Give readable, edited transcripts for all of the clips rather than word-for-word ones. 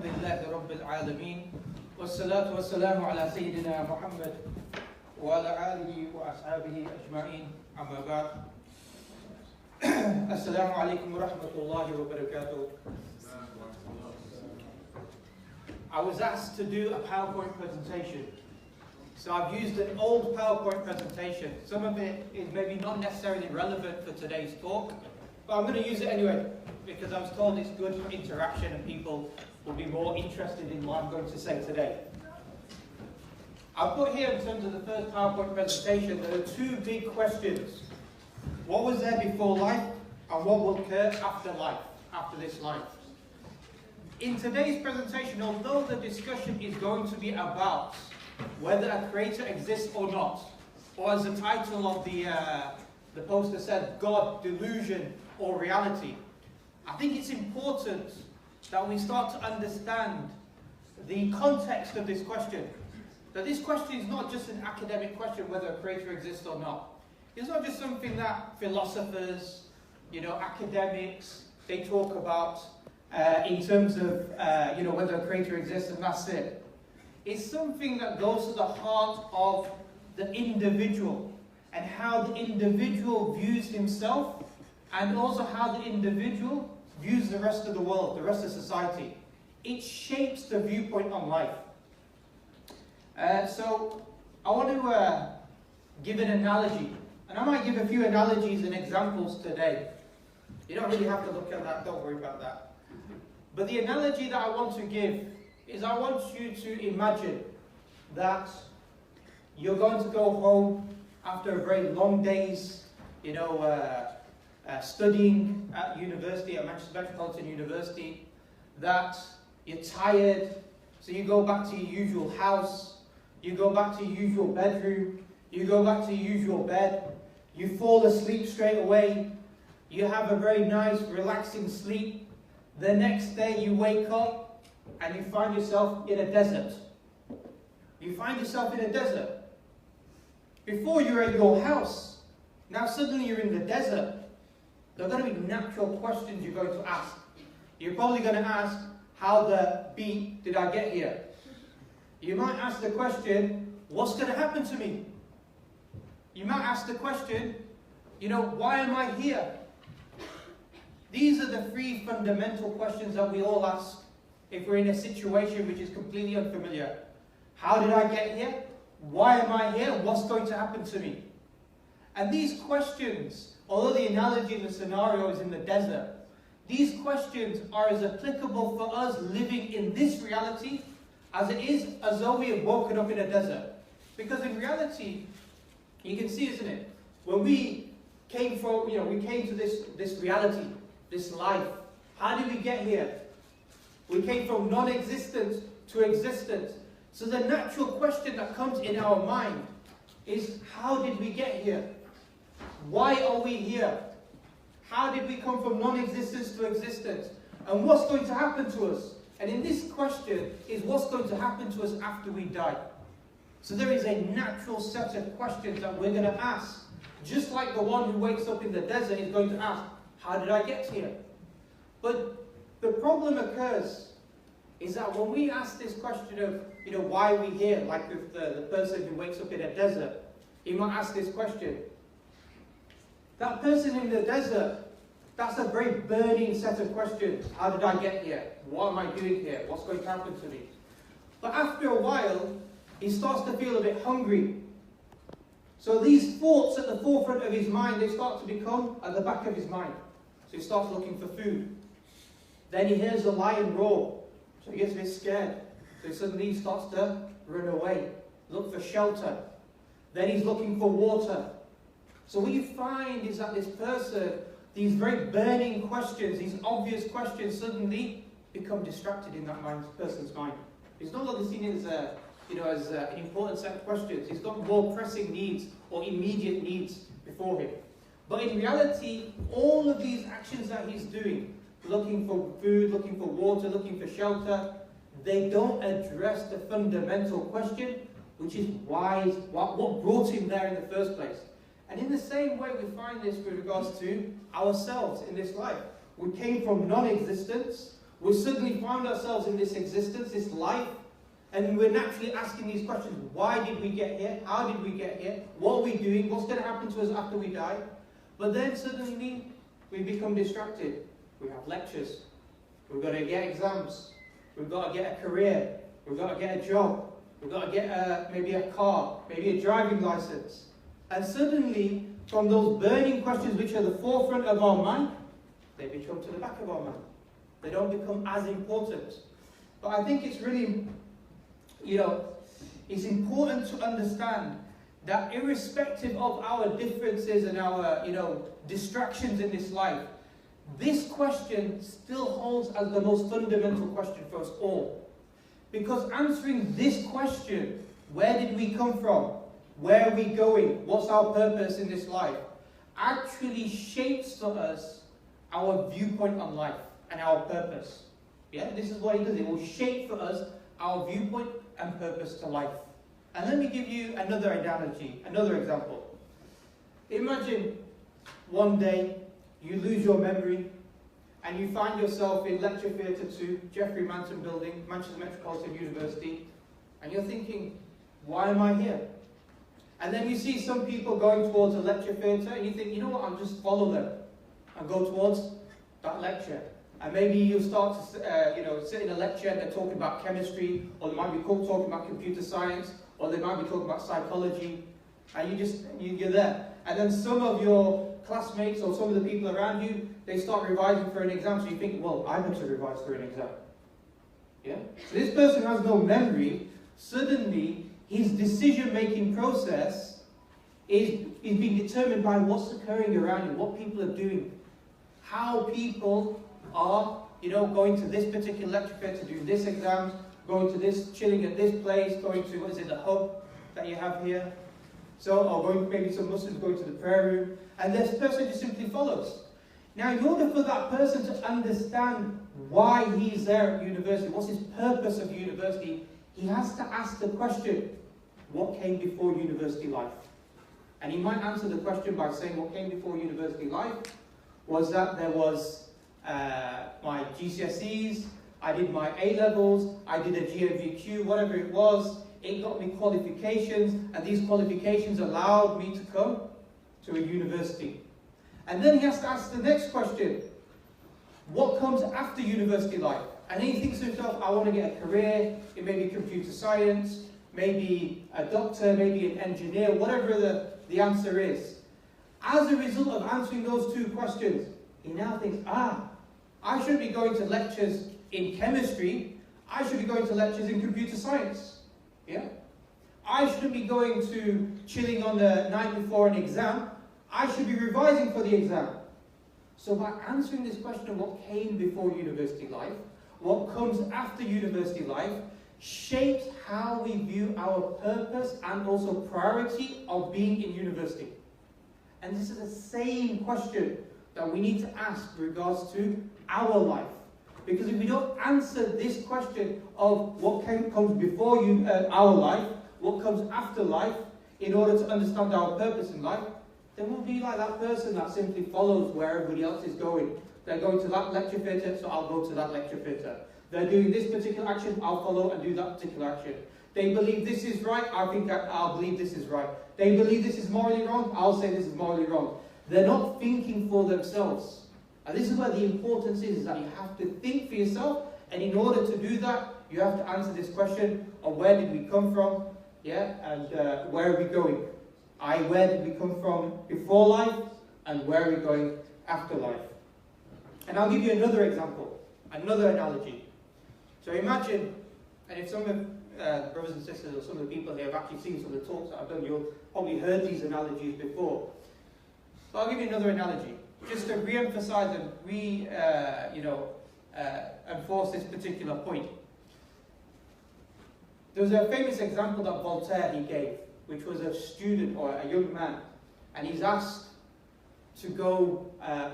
الحمد لله رب العالمين والصلاة والسلام على سيدنا محمد وعلى آله وأصحابه أجمعين أما بعد السلام عليكم ورحمة الله وبركاته. I was asked to do a PowerPoint presentation. So I've used an old PowerPoint presentation. Some of it is maybe not necessarily relevant for today's talk, but I'm going to use it anyway because I was told it's good for interaction and people will be more interested in what I'm going to say today. I've put here in terms of the first PowerPoint presentation, there are two big questions. What was there before life and what will occur after life, after this life? In today's presentation, although the discussion is going to be about whether a creator exists or not, or as the title of the poster said, God, delusion, or reality, I think it's important that we start to understand the context of this question. That this question is not just an academic question whether a creator exists or not. It's not just something that philosophers, academics, they talk about in terms of whether a creator exists and that's it. It's something that goes to the heart of the individual and how the individual views himself and also how the individual views the rest of the world, the rest of society. It shapes the viewpoint on life. So I want to give an analogy, and I might give a few analogies and examples today. You don't really have to look at that, don't worry about that. But the analogy that I want to give is I want you to imagine that you're going to go home after a very long day's, studying at university, at Manchester Metropolitan University, that you're tired, so you go back to your usual house, you go back to your usual bedroom, you go back to your usual bed, you fall asleep straight away, you have a very nice, relaxing sleep. The next day you wake up and you find yourself in a desert. You find yourself in a desert. Before you were at your house, now suddenly you're in the desert. There are going to be natural questions you're going to ask. You're probably going to ask, how the beat did I get here? You might ask the question, what's going to happen to me? You might ask the question, why am I here? These are the three fundamental questions that we all ask if we're in a situation which is completely unfamiliar. How did I get here? Why am I here? What's going to happen to me? And these questions, although the analogy in the scenario is in the desert, these questions are as applicable for us living in this reality as it is as though we have woken up in a desert. Because in reality, you can see, isn't it? When we came from, we came to this reality, this life. How did we get here? We came from non-existence to existence. So the natural question that comes in our mind is, how did we get here? Why are we here? How did we come from non-existence to existence? And what's going to happen to us? And in this question is what's going to happen to us after we die. So there is a natural set of questions that we're going to ask. Just like the one who wakes up in the desert is going to ask, how did I get here? But the problem occurs is that when we ask this question of, why are we here? Like with the person who wakes up in a desert, he might ask this question. That person in the desert, that's a very burning set of questions. How did I get here? What am I doing here? What's going to happen to me? But after a while, he starts to feel a bit hungry. So these thoughts at the forefront of his mind, they start to become at the back of his mind. So he starts looking for food. Then he hears a lion roar. So he gets a bit scared. So suddenly he starts to run away, look for shelter. Then he's looking for water. So what you find is that this person, these very burning questions, these obvious questions suddenly become distracted in that person's mind. He's no longer seen as an important set of questions. He's got more pressing needs or immediate needs before him. But in reality, all of these actions that he's doing, looking for food, looking for water, looking for shelter, they don't address the fundamental question, which is what brought him there in the first place. And in the same way, we find this with regards to ourselves in this life. We came from non-existence, We suddenly find ourselves in this existence, this life, and we're naturally asking these questions. Why did we get here? How did we get here? What are we doing? What's going to happen to us after we die? But then suddenly we become distracted. We have lectures. We've got to get exams. We've got to get a career. We've got to get a job. We've got to get maybe a car, maybe a driving license. And suddenly, from those burning questions which are the forefront of our mind, they become to the back of our mind. They don't become as important. But I think it's really, it's important to understand that irrespective of our differences and our, distractions in this life, this question still holds as the most fundamental question for us all. Because answering this question, where did we come from? Where are we going? What's our purpose in this life? Actually shapes for us our viewpoint on life and our purpose. Yeah, this is what it does. It will shape for us our viewpoint and purpose to life. And let me give you another analogy, another example. Imagine one day you lose your memory and you find yourself in Lecture Theatre 2, Jeffrey Manton Building, Manchester Metropolitan University, and you're thinking, why am I here? And then you see some people going towards a lecture theatre and you think, you know what, I'll just follow them and go towards that lecture. And maybe you'll start to sit in a lecture and they're talking about chemistry, or they might be talking about computer science, or they might be talking about psychology, and you're there. And then some of your classmates or some of the people around you, they start revising for an exam, so you think, well, I better revise for an exam. Yeah? So this person has no memory. Suddenly, his decision-making process is being determined by what's occurring around him, what people are doing, how people are, going to this particular lecture fair to do this exam, going to this, chilling at this place, going to, the hub that you have here? So, or maybe some Muslims going to the prayer room, and this person just simply follows. Now, in order for that person to understand why he's there at university, what's his purpose of university, he has to ask the question, what came before university life? And he might answer the question by saying what came before university life was that there was my GCSEs, I did my A-levels, I did a GMVQ, whatever it was. It got me qualifications, and these qualifications allowed me to come to a university. And then he has to ask the next question, what comes after university life? And then he thinks to himself, I want to get a career in maybe computer science, maybe a doctor, maybe an engineer, whatever the answer is. As a result of answering those two questions, he now thinks, I should be going to lectures in chemistry, I should be going to lectures in computer science. Yeah? I shouldn't be going to chilling on the night before an exam, I should be revising for the exam. So by answering this question of what came before university life, what comes after university life, shapes how we view our purpose and also priority of being in university. And this is the same question that we need to ask with regards to our life. Because if we don't answer this question of what comes before our life, what comes after life, in order to understand our purpose in life, then we'll be like that person that simply follows where everybody else is going. They're going to that lecture theatre, so I'll go to that lecture theatre. They're doing this particular action, I'll follow and do that particular action. They believe this is right, I'll believe this is right. They believe this is morally wrong, I'll say this is morally wrong. They're not thinking for themselves. And this is where the importance is that you have to think for yourself, and in order to do that, you have to answer this question of where did we come from, and where are we going? Where did we come from before life, and where are we going after life? And I'll give you another example, another analogy. So imagine, and if some of the brothers and sisters or some of the people here have actually seen some of the talks that I've done, you've probably heard these analogies before. So I'll give you another analogy, just to re-emphasize and enforce this particular point. There was a famous example that Voltaire gave, which was a student or a young man, and he's asked to go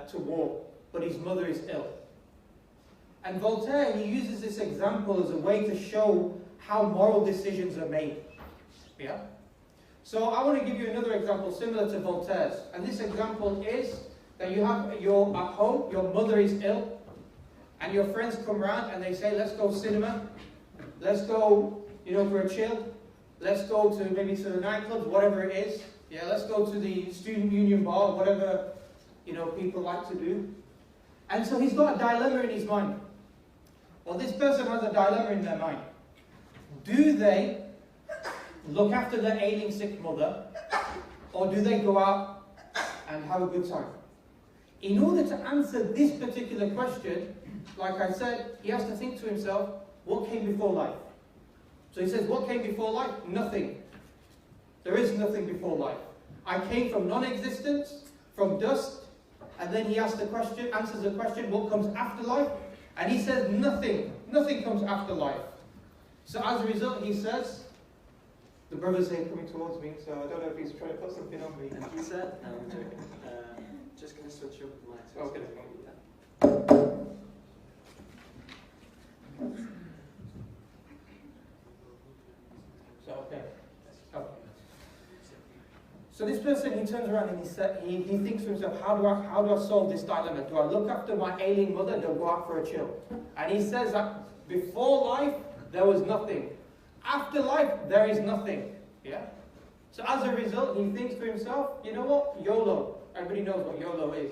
to war, but his mother is ill. And Voltaire, he uses this example as a way to show how moral decisions are made. Yeah? So I want to give you another example similar to Voltaire's. And this example is that you're at home, your mother is ill, and your friends come round and they say, let's go cinema, let's go, for a chill, let's go to maybe to the nightclubs, whatever it is. Yeah, let's go to the student union bar, whatever, people like to do. And so he's got a dilemma in his mind. Well, this person has a dilemma in their mind. Do they look after their ailing sick mother, or do they go out and have a good time? In order to answer this particular question, like I said, he has to think to himself, what came before life? So he says, what came before life? Nothing. There is nothing before life. I came from non-existence, from dust, and then he answers the question, what comes after life? And he says, nothing. Nothing comes after life. So as a result, he says, the brother's here coming towards me, so I don't know if he's trying to put something on me. And he said, no, I'm joking. Just going to switch up the mic. So okay. So this person, he turns around and he thinks to himself, how do I solve this dilemma? Do I look after my ailing mother, or do I go out for a chill? And he says that before life, there was nothing. After life, there is nothing. Yeah? So as a result, he thinks to himself, you know what? YOLO. Everybody knows what YOLO is.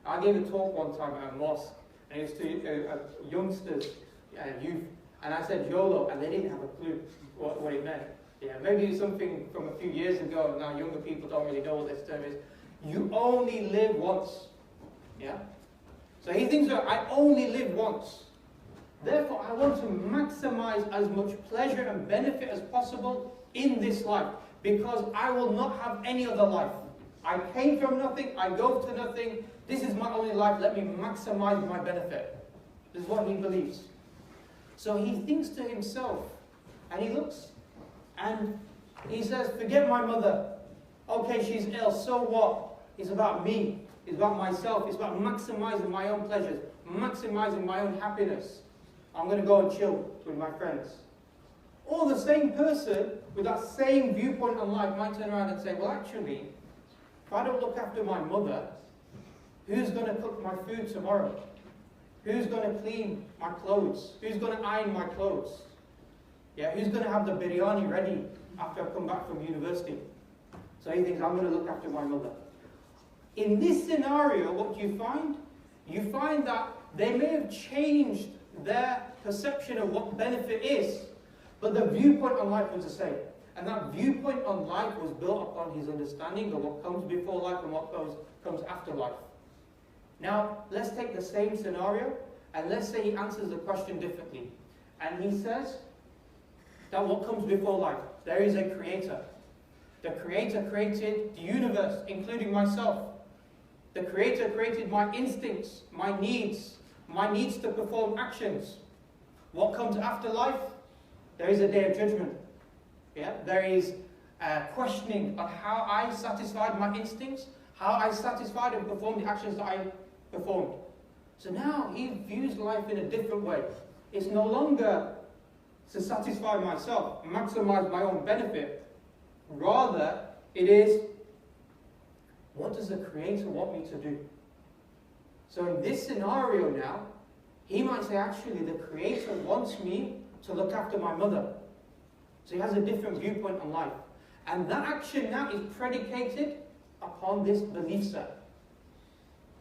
I gave a talk one time at a mosque, and it was to youngsters and youth. And I said YOLO, and they didn't have a clue what it meant. Yeah, maybe it's something from a few years ago, and now younger people don't really know what this term is. You only live once. Yeah? So he thinks that I only live once. Therefore, I want to maximize as much pleasure and benefit as possible in this life, because I will not have any other life. I came from nothing, I go to nothing. This is my only life, let me maximize my benefit. This is what he believes. So he thinks to himself, and he looks, and he says, forget my mother. Okay, she's ill, so what? It's about me. It's about myself. It's about maximizing my own pleasures, maximizing my own happiness. I'm going to go and chill with my friends. Or the same person with that same viewpoint on life might turn around and say, well, actually, if I don't look after my mother, who's going to cook my food tomorrow? Who's going to clean my clothes? Who's going to iron my clothes? Yeah, who's going to have the biryani ready after I come back from university? So he thinks, I'm going to look after my mother. In this scenario, what do you find? You find that they may have changed their perception of what benefit is, but the viewpoint on life was the same. And that viewpoint on life was built upon his understanding of what comes before life and what comes after life. Now, let's take the same scenario, and let's say he answers the question differently. And he says that what comes before life? There is a creator. The creator created the universe, including myself. The creator created my instincts, my needs to perform actions. What comes after life? There is a day of judgment. Yeah? There is questioning on how I satisfied my instincts, how I satisfied and performed the actions that I performed. So now he views life in a different way. It's no longer to satisfy myself, maximize my own benefit. Rather, it is, what does the Creator want me to do? So in this scenario now, he might say, actually, the Creator wants me to look after my mother. So he has a different viewpoint on life. And that action now is predicated upon this belief set.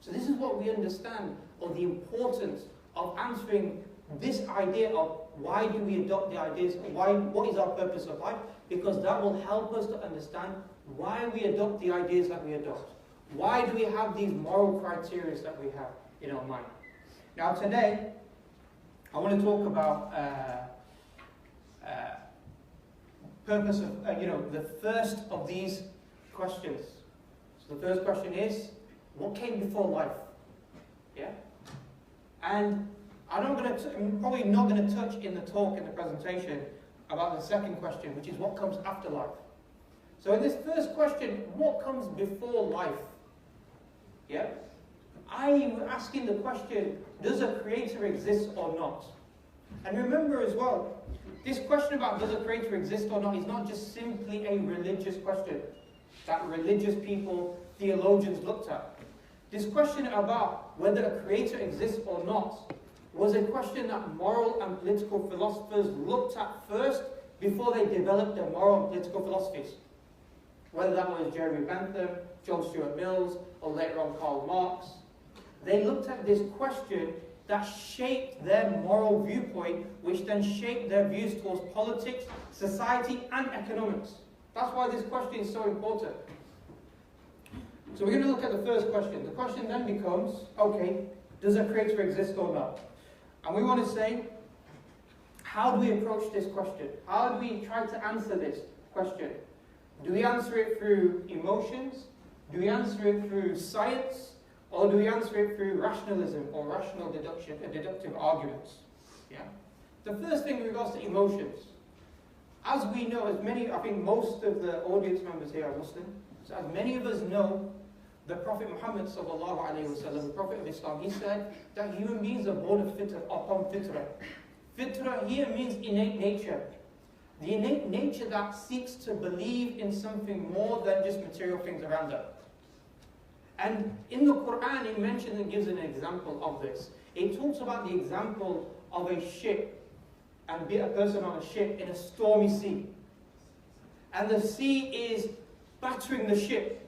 So this is what we understand, or the importance of answering this idea of why do we adopt the ideas, what is our purpose of life, because that will help us to understand why we adopt the ideas that we adopt. Why do we have these moral criteria that we have in our mind? Now today, I want to talk about purpose of, the first of these questions. So the first question is, what came before life? Yeah? And I'm probably not going to touch in the talk, in the presentation, about the second question, which is what comes after life. So in this first question, what comes before life? Yeah? I'm asking the question, does a creator exist or not? And remember as well, this question about does a creator exist or not is not just simply a religious question that religious people, theologians looked at. This question about whether a creator exists or not was a question that moral and political philosophers looked at first before they developed their moral and political philosophies. Whether that was Jeremy Bentham, John Stuart Mills, or later on Karl Marx. They looked at this question that shaped their moral viewpoint, which then shaped their views towards politics, society, and economics. That's why this question is so important. So we're going to look at the first question. The question then becomes, okay, does a creator exist or not? And we want to say, how do we approach this question? How do we try to answer this question? Do we answer it through emotions? Do we answer it through science? Or do we answer it through rationalism or rational deduction, deductive arguments? Yeah. The first thing in regards to emotions. As we know, I think most of the audience members here are Muslim. So as many of us know, the Prophet Muhammad sallallahu alaihi wasallam, the Prophet of Islam, he said that human beings are born upon fitrah. Fitrah here means innate nature. The innate nature that seeks to believe in something more than just material things around them. And in the Quran, it mentions and gives an example of this. It talks about the example of a ship and be a person on a ship in a stormy sea. And the sea is battering the ship.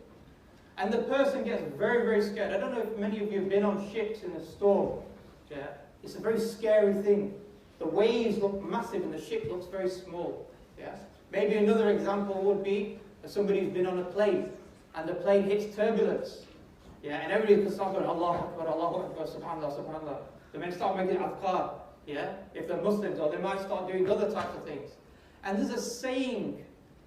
And the person gets very, very scared. I don't know if many of you have been on ships in a storm. Yeah? It's a very scary thing. The waves look massive and the ship looks very small. Yeah? Maybe another example would be somebody who's been on a plane and the plane hits turbulence. Yeah? And everybody can start going, Allahu Akbar, Subhanallah, Subhanallah. They may start making adhkar. Yeah? If they're Muslims, or they might start doing other types of things. And there's a saying,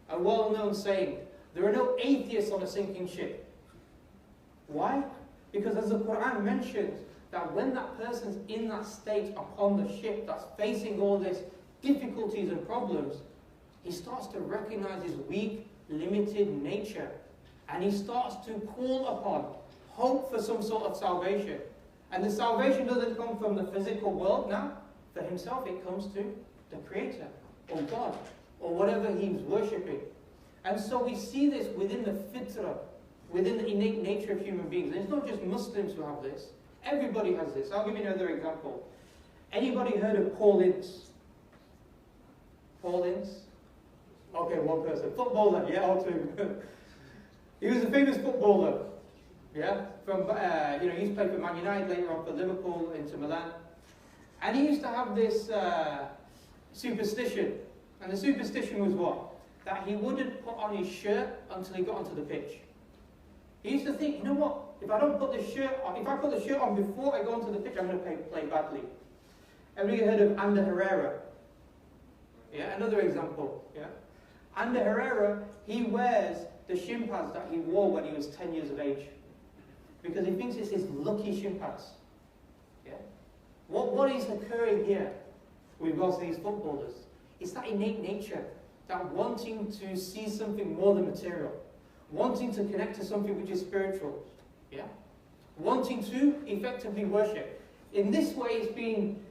a well-known saying, there are no atheists on a sinking ship. Why? Because as the Quran mentions, that when that person's in that state upon the ship that's facing all these difficulties and problems, he starts to recognize his weak, limited nature. And he starts to call upon hope for some sort of salvation. And the salvation doesn't come from the physical world now. For himself, it comes to the Creator, or God, or whatever he's worshipping. And so we see this within the fitrah, within the innate nature of human beings. And it's not just Muslims who have this. Everybody has this. I'll give you another example. Anybody heard of Paul Ince? Paul Ince? Okay, one person. Footballer, yeah, all two. He was a famous footballer. Yeah? From, he used to play for Man United, later on for Liverpool, into Milan. And he used to have this superstition. And the superstition was what? That he wouldn't put on his shirt until he got onto the pitch. He used to think, you know what? If I don't put the shirt on, if I put the shirt on before I go onto the pitch, I'm going to play badly. Everybody heard of Ander Herrera? Yeah, another example. Yeah, Ander Herrera, he wears the shin pads that he wore when he was 10 years of age, because he thinks it's his lucky shin pads. Yeah, what is occurring here with regards to these footballers? It's that innate nature, that wanting to see something more than material, wanting to connect to something which is spiritual. Yeah, wanting to effectively worship. In this way, it's being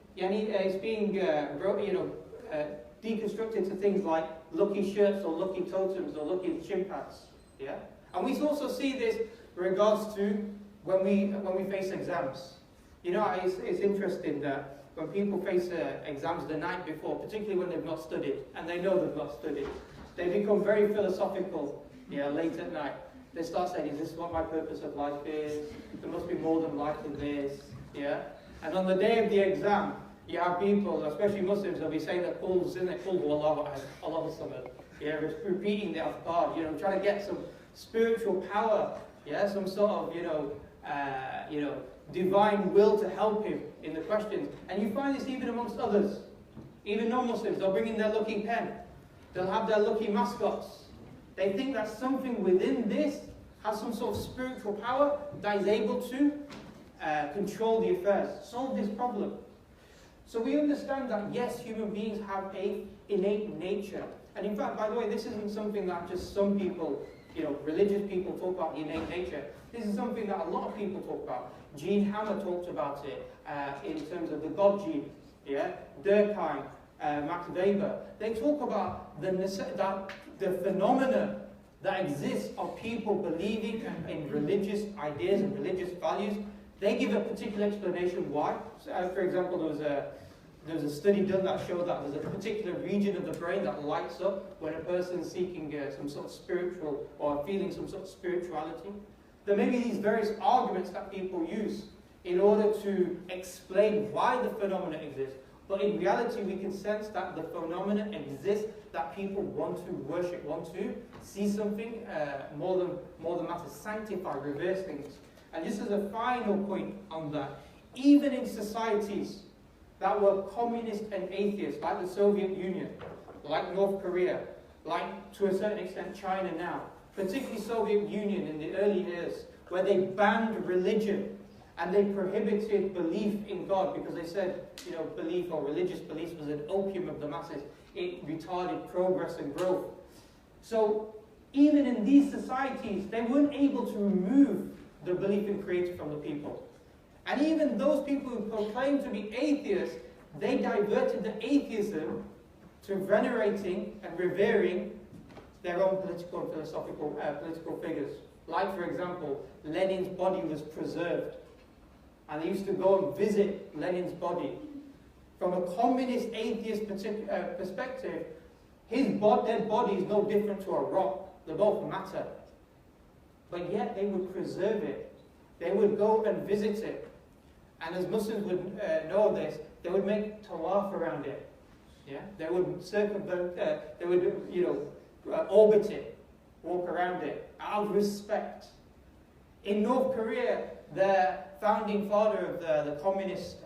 deconstructed to things like lucky shirts or lucky totems or lucky shin pads. Yeah, and we also see this in regards to when we face exams. You know, it's interesting that when people face exams the night before, particularly when they've not studied and they know they've not studied, they become very philosophical. Yeah, late at night. They start saying, is this what my purpose of life is? There must be more than life in this. Yeah? And on the day of the exam, you have people, especially Muslims, they'll be saying that Qul Allahu Samad. Yeah, repeating the adhkar, trying to get some spiritual power, yeah, some sort of, divine will to help him in the questions. And you find this even amongst others. Even non-Muslims, they'll bring in their lucky pen. They'll have their lucky mascots. They think that something within this has some sort of spiritual power that is able to control the affairs, solve this problem. So we understand that, yes, human beings have an innate nature. And in fact, by the way, this isn't something that just some people, religious people talk about innate nature. This is something that a lot of people talk about. Gene Hammer talked about it in terms of the God gene. Yeah? Durkheim, Max Weber. They talk about the phenomena that exists of people believing in religious ideas and religious values They give a particular explanation why. So, for example, there was a study done that showed that there's a particular region of the brain that lights up when a person's seeking some sort of spiritual or feeling some sort of spirituality. There may be these various arguments that people use in order to explain why the phenomena exists. But in reality, we can sense that the phenomena exists, that people want to worship, want to see something more than matter, sanctify, reverse things. And this is a final point on that. Even in societies that were communist and atheist, like the Soviet Union, like North Korea, like to a certain extent China now, particularly Soviet Union in the early years, where they banned religion and they prohibited belief in God because they said, belief or religious beliefs was an opium of the masses. It retarded progress and growth. So even in these societies, they weren't able to remove the belief in Creator from the people. And even those people who proclaimed to be atheists, they diverted the atheism to venerating and revering their own political and philosophical political figures. Like, for example, Lenin's body was preserved. And they used to go and visit Lenin's body. From a communist atheist perspective, dead body is no different to a rock. They both matter. But yet they would preserve it. They would go and visit it. And as Muslims would know this, they would make tawaf around it. Yeah? They would orbit it, walk around it, out of respect. In North Korea, the founding father of the communist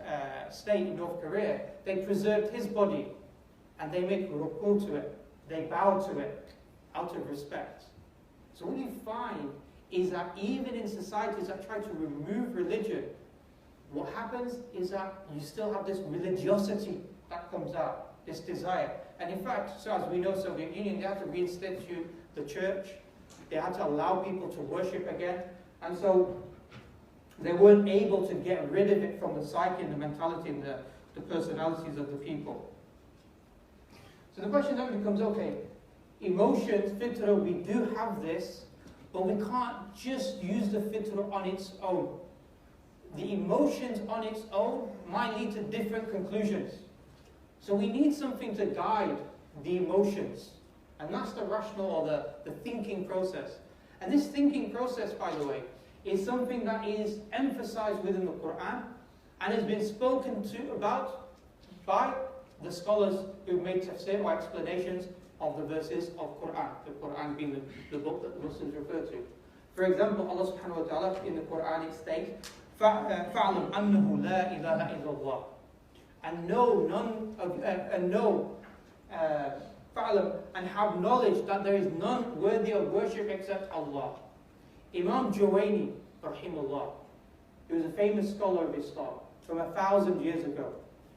state in North Korea, they preserved his body and they make ruku to it. They bow to it out of respect. So what you find is that even in societies that try to remove religion, what happens is that you still have this religiosity that comes out, this desire. And in fact, so as we know, Soviet Union, they had to reinstitute the church. They had to allow people to worship again. And so they weren't able to get rid of it from the psyche and the mentality and the personalities of the people. So the question then becomes, okay, emotions, fitra, we do have this, but we can't just use the fitra on its own. The emotions on its own might lead to different conclusions. So we need something to guide the emotions. And that's the rational or the thinking process. And this thinking process, by the way, is something that is emphasized within the Quran and has been spoken about by the scholars who made tafsir or explanations of the verses of Quran, the Quran being the book that the Muslims refer to. For example, Allah subhanahu wa ta'ala in the Quran it states, فَعْلَمْ أَنَّهُ لَا إِلَهَ إِلَّا اللَّهِ and فَعْلَمْ and have knowledge that there is none worthy of worship except Allah. Imam Juwayni, rahimahullah, he was a famous scholar of Islam from 1,000 years ago.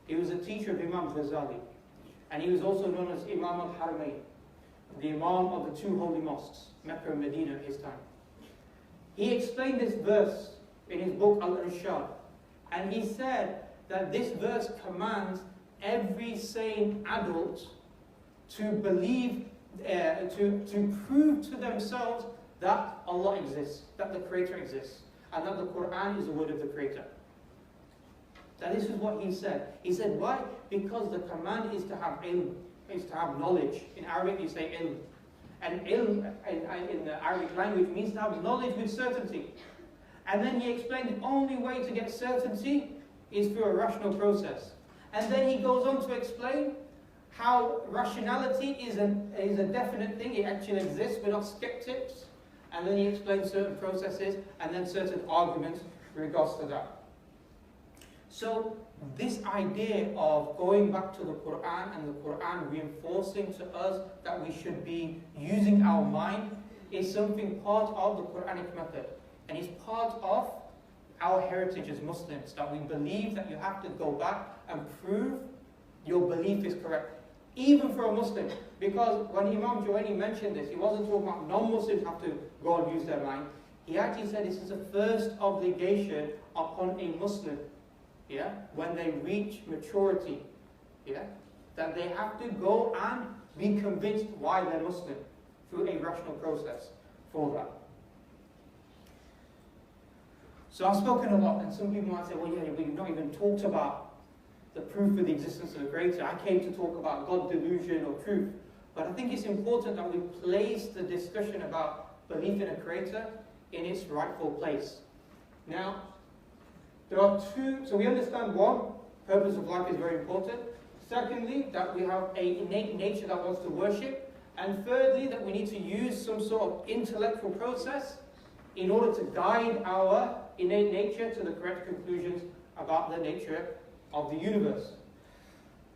He was a teacher of Imam Ghazali. And he was also known as Imam al-Haramain, the Imam of the two holy mosques, Mecca and Medina at his time. He explained this verse in his book Al-Irshad. And he said that this verse commands every sane adult to believe, to prove to themselves that Allah exists, that the Creator exists, and that the Quran is the word of the Creator. That this is what he said. He said, why? Because the command is to have ilm, is to have knowledge. In Arabic you say ilm. And ilm in the Arabic language means to have knowledge with certainty. And then he explained the only way to get certainty is through a rational process. And then he goes on to explain how rationality is a definite thing, it actually exists, we're not skeptics. And then he explains certain processes and then certain arguments in regards to that. So this idea of going back to the Quran and the Quran reinforcing to us that we should be using our mind is something part of the Quranic method. And it's part of our heritage as Muslims, that we believe that you have to go back and prove your belief is correct. Even for a Muslim. Because when Imam Juwayni mentioned this, he wasn't talking about non-Muslims have to go and use their mind. He actually said this is the first obligation upon a Muslim. Yeah, when they reach maturity, yeah, that they have to go and be convinced why they're Muslim through a rational process for that. So I've spoken a lot, and some people might say, well, yeah, we've not even talked about the proof of the existence of the Creator. I came to talk about God, delusion, or truth. But I think it's important that we place the discussion about belief in a Creator in its rightful place. Now, there are two, so we understand one, purpose of life is very important. Secondly, that we have an innate nature that wants to worship. And thirdly, that we need to use some sort of intellectual process in order to guide our innate nature to the correct conclusions about the nature of the universe.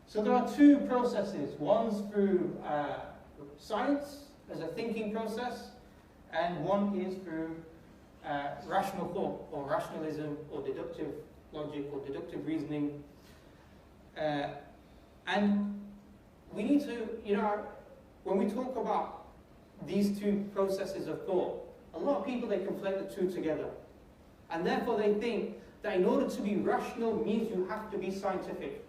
So there are two processes. One's through science as a thinking process, and one is through rational thought, or rationalism, or deductive logic, or deductive reasoning. And we need to, when we talk about these two processes of thought, a lot of people, they conflate the two together. And therefore they think that in order to be rational means you have to be scientific.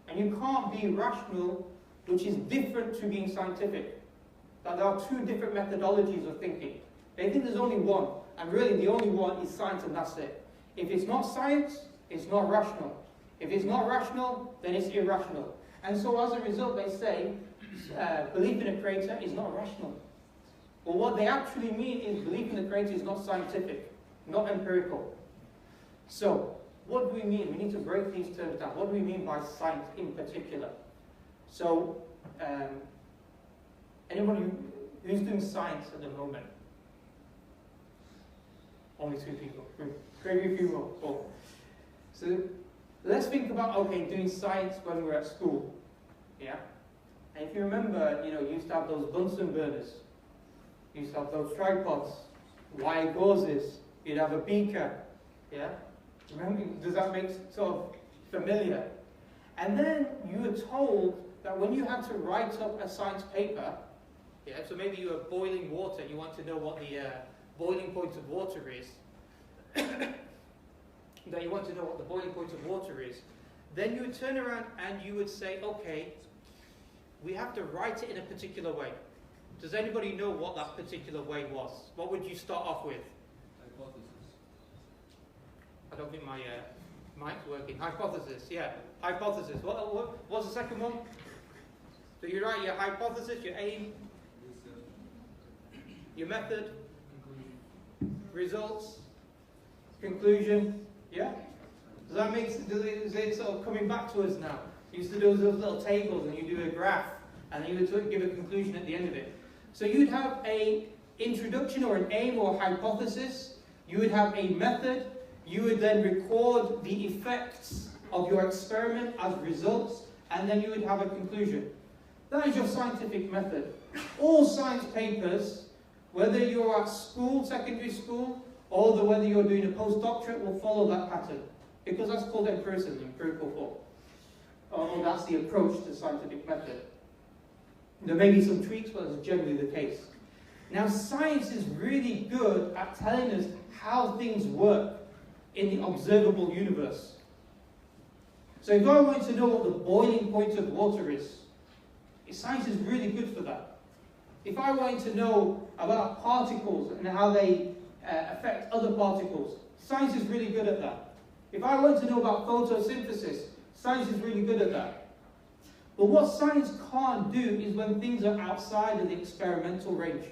And you can't be rational, which is different to being scientific. That there are two different methodologies of thinking. They think there's only one, and really the only one is science, and that's it. If it's not science, it's not rational. If it's not rational, then it's irrational. And so as a result, they say belief in a Creator is not rational. But what they actually mean is belief in the Creator is not scientific, not empirical. So, what do we mean? We need to break these terms down. What do we mean by science in particular? So, anybody who's doing science at the moment? Only two people. Maybe a few more. Four. So, let's think about, okay, doing science when we're at school. Yeah? And if you remember, you used to have those Bunsen burners. You used to have those tripods, wire gauzes. You'd have a beaker. Yeah? Remember, does that make sort of familiar? And then you were told that when you had to write up a science paper, yeah, so maybe you were boiling water, you want to know what the boiling point of water is, that you want to know what the boiling point of water is, then you would turn around and you would say, okay, we have to write it in a particular way. Does anybody know what that particular way was? What would you start off with? Hypothesis. I don't think my mic's working. Hypothesis, yeah. Hypothesis. What's the second one? So you write your hypothesis, your aim, your method, results, conclusion. Yeah? Does that make sense? Is it sort of coming back to us now? You used to do those little tables and you do a graph and then you would give a conclusion at the end of it. So you'd have an introduction or an aim or hypothesis. You would have a method. You would then record the effects of your experiment as results, and then you would have a conclusion. That is your scientific method. All science papers, whether you're at school, secondary school, or whether you're doing a postdoctorate, will follow that pattern. Because that's called empiricism, empirical thought. Or that's the approach to scientific method. There may be some tweaks, but that's generally the case. Now, science is really good at telling us how things work in the observable universe. So if I want to know what the boiling point of water is, science is really good for that. If I wanted to know about particles and how they affect other particles, science is really good at that. If I want to know about photosynthesis, science is really good at that. But what science can't do is when things are outside of the experimental range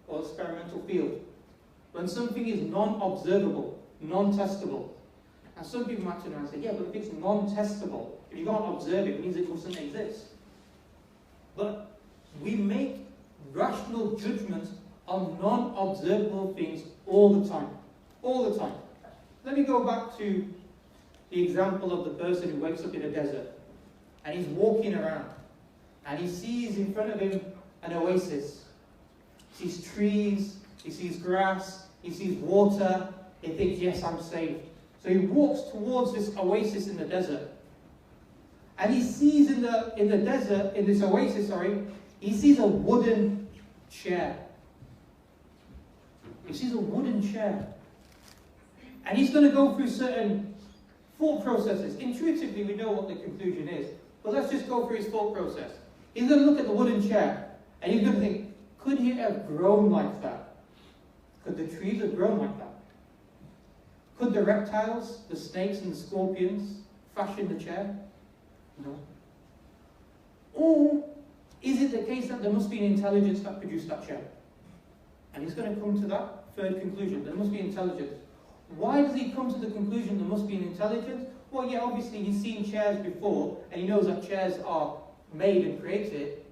or experimental field. When something is non-observable, non-testable. And some people might turn around and say, yeah, but if it's non-testable, if you can't observe it, it means it doesn't exist. But we make rational judgments on non-observable things all the time. All the time. Let me go back to the example of the person who wakes up in a desert. And he's walking around. And he sees in front of him an oasis. He sees trees, he sees grass, he sees water. He thinks, yes, I'm saved. So he walks towards this oasis in the desert. And he sees in this oasis, he sees a wooden chair. He sees a wooden chair. And he's going to go through certain thought processes. Intuitively, we know what the conclusion is. But let's just go through his thought process. He's going to look at the wooden chair. And he's going to think, could he have grown like that? Could the trees have grown like that? Could the reptiles, the snakes and the scorpions fashion the chair? No. Or is it the case that there must be an intelligence that produced that chair? And he's going to come to that third conclusion. There must be intelligence. Why does he come to the conclusion there must be an intelligence? Well, yeah, obviously he's seen chairs before, and he knows that chairs are made and created,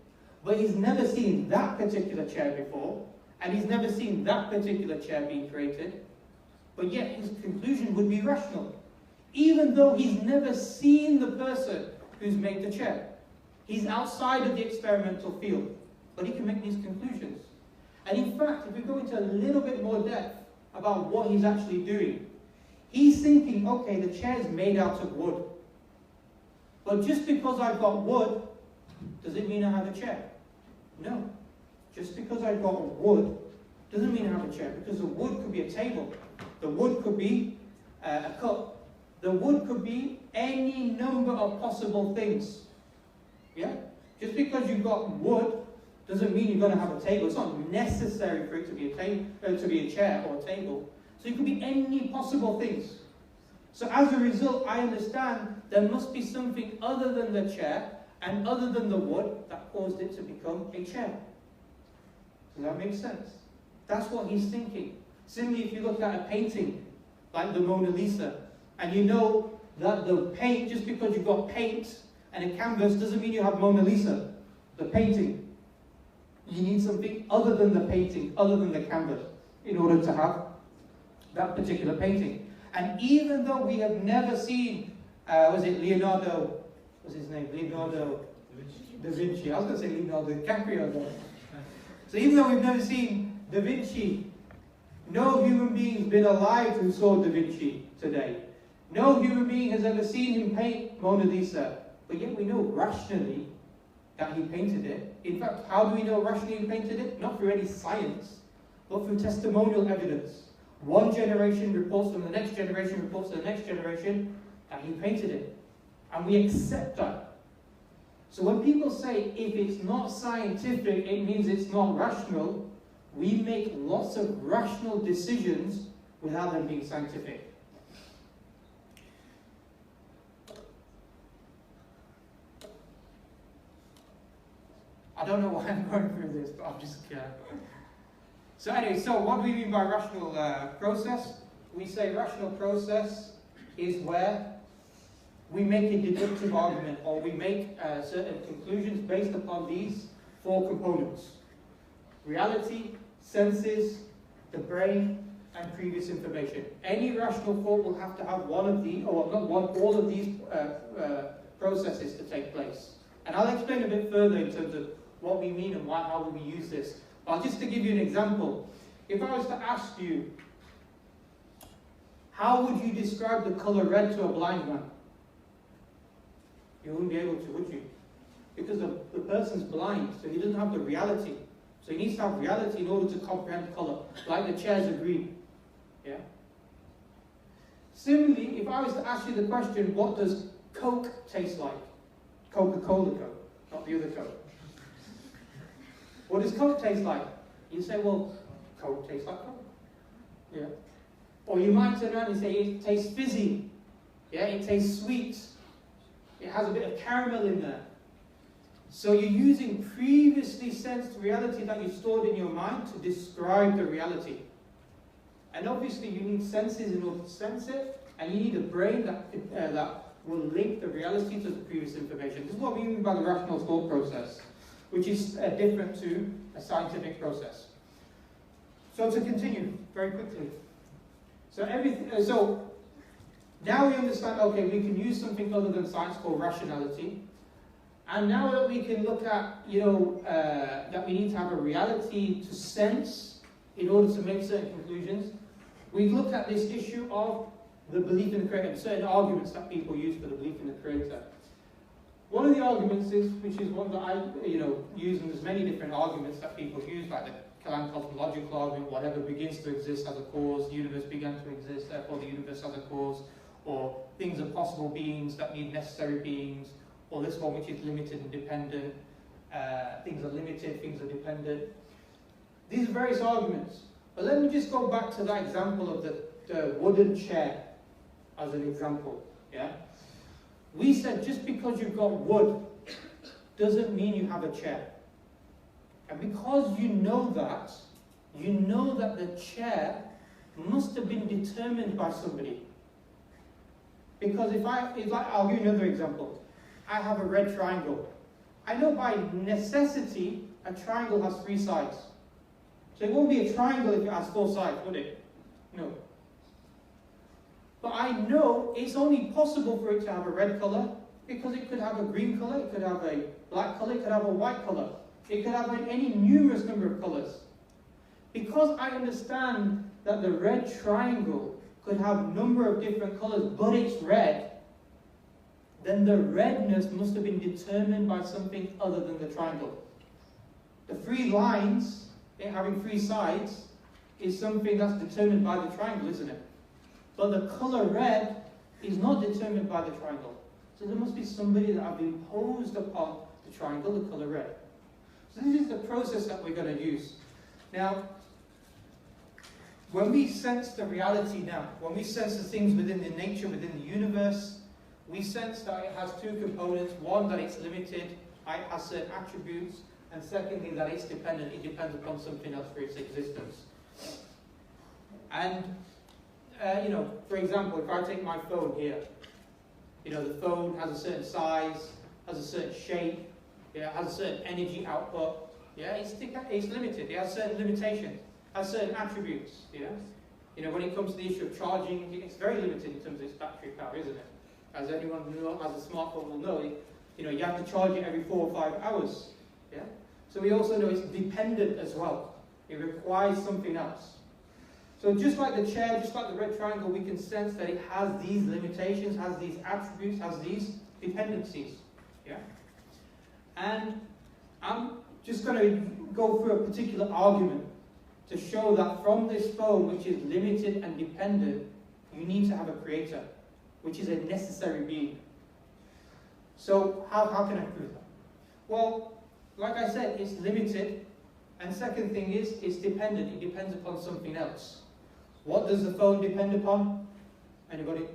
but he's never seen that particular chair before, and he's never seen that particular chair being created, but yet his conclusion would be rational. Even though he's never seen the person who's made the chair. He's outside of the experimental field, but he can make these conclusions. And in fact, if we go into a little bit more depth about what he's actually doing, he's thinking, okay, the chair's made out of wood. But just because I've got wood, does it mean I have a chair? No. Just because I've got wood doesn't mean I have a chair, because the wood could be a table. The wood could be a cup. The wood could be any number of possible things. Yeah? Just because you've got wood doesn't mean you're going to have a table. It's not necessary for it to be a chair or a table. So it could be any possible things. So as a result, I understand there must be something other than the chair and other than the wood that caused it to become a chair. Does that make sense? That's what he's thinking. Similarly, if you look at a painting like the Mona Lisa, and you know that the paint, just because you've got paint and a canvas doesn't mean you have Mona Lisa, the painting. You need something other than the painting, other than the canvas, in order to have that particular painting. And even though we have never seen, was it Leonardo, what's his name? Leonardo da Vinci. I was going to say Leonardo DiCaprio though. So even though we've never seen Da Vinci, no human being's been alive who saw Da Vinci today. No human being has ever seen him paint Mona Lisa. But yet we know rationally that he painted it. In fact, how do we know rationally he painted it? Not through any science, but through testimonial evidence. One generation reports from the next generation, reports to the next generation, that he painted it. And we accept that. So when people say, if it's not scientific, it means it's not rational, we make lots of rational decisions without them being scientific. I don't know why I'm going through this, but I'm just So anyway, so what do we mean by rational process? We say rational process is where we make a deductive argument, or we make certain conclusions based upon these four components: reality, senses, the brain, and previous information. Any rational thought will have to have one of these, or not one, all of these processes to take place. And I'll explain a bit further in terms of what we mean and how we use this. But just to give you an example, if I was to ask you, how would you describe the colour red to a blind man? You wouldn't be able to, would you? Because the person's blind, so he doesn't have the reality. So he needs to have reality in order to comprehend colour, like the chairs are green. Yeah? Similarly, if I was to ask you the question, what does Coke taste like? Coca-Cola Coke, not the other Coke. What does Coke taste like? You say, well, Coke tastes like Coke. Yeah. Or you might turn around and say, it tastes fizzy. Yeah, it tastes sweet. It has a bit of caramel in there. So you're using previously sensed reality that you stored in your mind to describe the reality. And obviously you need senses in order to sense it, and you need a brain that will link the reality to the previous information. This is what we mean by the rational thought process, which is different to a scientific process. So to continue very quickly. So now we understand, okay, we can use something other than science called rationality. And now that we can look at, that we need to have a reality to sense in order to make certain conclusions, we look at this issue of the belief in the Creator, certain arguments that people use for the belief in the Creator. One of the arguments is, which is one that I use, and there's many different arguments that people use, like the Kalam cosmological argument, whatever begins to exist as a cause, the universe began to exist, therefore the universe has a cause, or things are possible beings that need necessary beings, or this one which is limited and dependent, things are limited, things are dependent. These are various arguments. But let me just go back to that example of the wooden chair. as an example. Yeah? We said just because you've got wood doesn't mean you have a chair. And because you know that the chair must have been determined by somebody. Because I'll give you another example. I have a red triangle. I know by necessity a triangle has 3 sides. So it won't be a triangle if it has 4 sides, would it? No. But I know it's only possible for it to have a red colour because it could have a green colour, it could have a black colour, it could have a white colour. It could have any numerous number of colours. Because I understand that the red triangle could have a number of different colours, but it's red, then the redness must have been determined by something other than the triangle. The 3 lines, it having 3 sides, is something that's determined by the triangle, isn't it? But the colour red is not determined by the triangle. So there must be somebody that have imposed upon the triangle the colour red. So this is the process that we're going to use. Now, when we sense the reality now, when we sense the things within the nature, within the universe, we sense that it has 2 components. One, that it's limited, it has certain attributes, and secondly, that it's dependent. It depends upon something else for its existence. And, for example, if I take my phone here, the phone has a certain size, has a certain shape, has a certain energy output. It's limited. It has certain limitations, has certain attributes. When it comes to the issue of charging, it's very limited in terms of its battery power, isn't it? As anyone who has a smartphone will know, you have to charge it every 4 or 5 hours. So we also know it's dependent as well. It requires something else. So just like the chair, just like the red triangle, we can sense that it has these limitations, has these attributes, has these dependencies. And I'm just going to go through a particular argument to show that from this phone, which is limited and dependent, you need to have a creator, which is a necessary being. So how can I prove that? Well, like I said, it's limited, and second thing is, it's dependent. It depends upon something else. What does the phone depend upon? Anybody?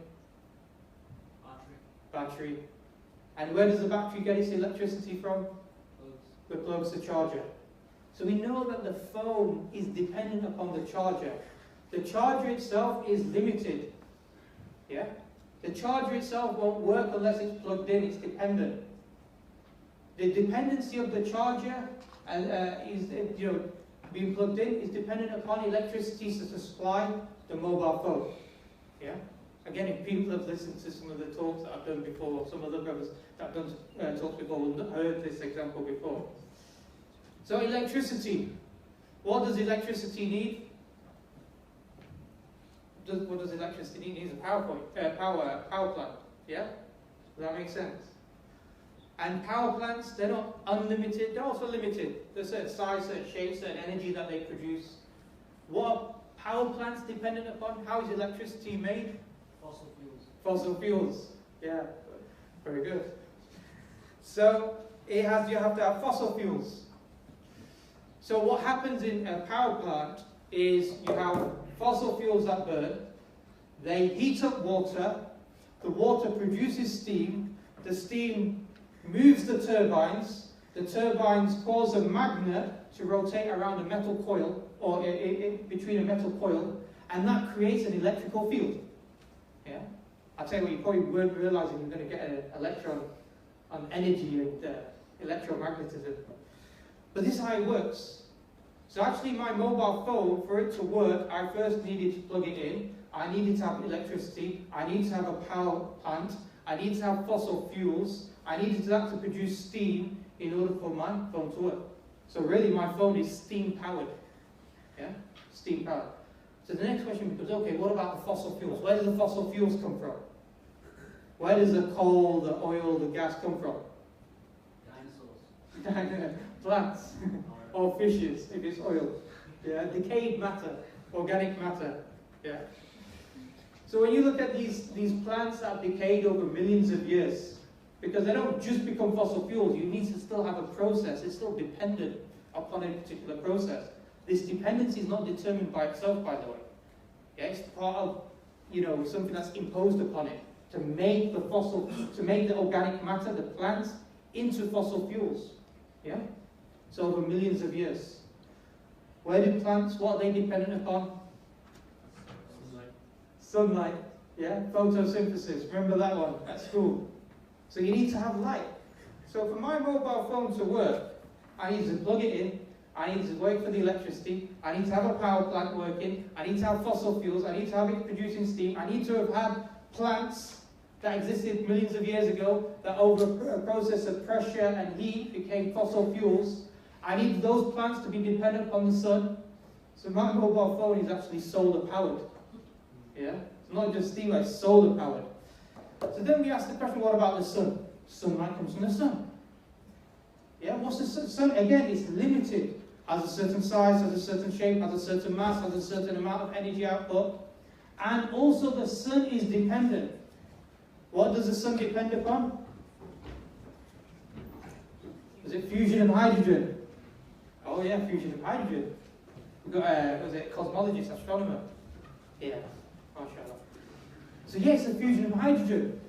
Battery. And where does the battery get its electricity from? The plug's the charger. So we know that the phone is dependent upon the charger. The charger itself is limited. The charger itself won't work unless it's plugged in. It's dependent. The dependency of the charger is being plugged in is dependent upon electricity to supply the mobile phone. Again, if people have listened to some of the talks that I've done before, some of the brothers that have done talks before will have heard this example before. So electricity. What does electricity need? What does electricity need? It needs a power plant. Does that make sense? And power plants, they're not unlimited, they're also limited. There's a certain size, certain shape, certain energy that they produce. What are power plants dependent upon? How is electricity made? Fossil fuels. Fossil fuels. Very good. So you have to have fossil fuels. So what happens in a power plant is you have fossil fuels that burn, they heat up water, the water produces steam, the steam moves the turbines cause a magnet to rotate around a metal coil, or between a metal coil, and that creates an electrical field. I'll tell you what, you probably weren't realizing you're going to get an electron on energy and electromagnetism. But this is how it works. So actually my mobile phone, for it to work, I first needed to plug it in, I needed to have electricity, I needed to have a power plant, I needed to have fossil fuels, I needed that to produce steam in order for my phone to work. So really my phone is steam powered. Steam powered. So the next question becomes, okay, what about the fossil fuels? Where do the fossil fuels come from? Where does the coal, the oil, the gas come from? Dinosaurs. Plants. Or fishes, if it's oil. Decayed matter, organic matter. So when you look at these plants that have decayed over millions of years, because they don't just become fossil fuels, you need to still have a process. It's still dependent upon a particular process. This dependency is not determined by itself, by the way. It's part of something that's imposed upon it to make the organic matter, the plants, into fossil fuels. Yeah? So over millions of years. Where do plants, what are they dependent upon? Sunlight. Yeah? Photosynthesis. Remember that one at school. So you need to have light. So for my mobile phone to work, I need to plug it in, I need to wait for the electricity, I need to have a power plant working, I need to have fossil fuels, I need to have it producing steam, I need to have had plants that existed millions of years ago that over a process of pressure and heat became fossil fuels. I need those plants to be dependent upon the sun. So my mobile phone is actually solar powered. Yeah? It's not just steam, it's solar powered. So then we ask the question, what about the sun? Sunlight comes from the sun. Yeah, what's the sun? Again, it's limited. Has a certain size, has a certain shape, has a certain mass, has a certain amount of energy output. And also the sun is dependent. What does the sun depend upon? Is it fusion of hydrogen? Oh yeah, fusion of hydrogen. We've got, was it cosmologist, astronomer? Yeah, mashallah. So yes, the fusion of hydrogen.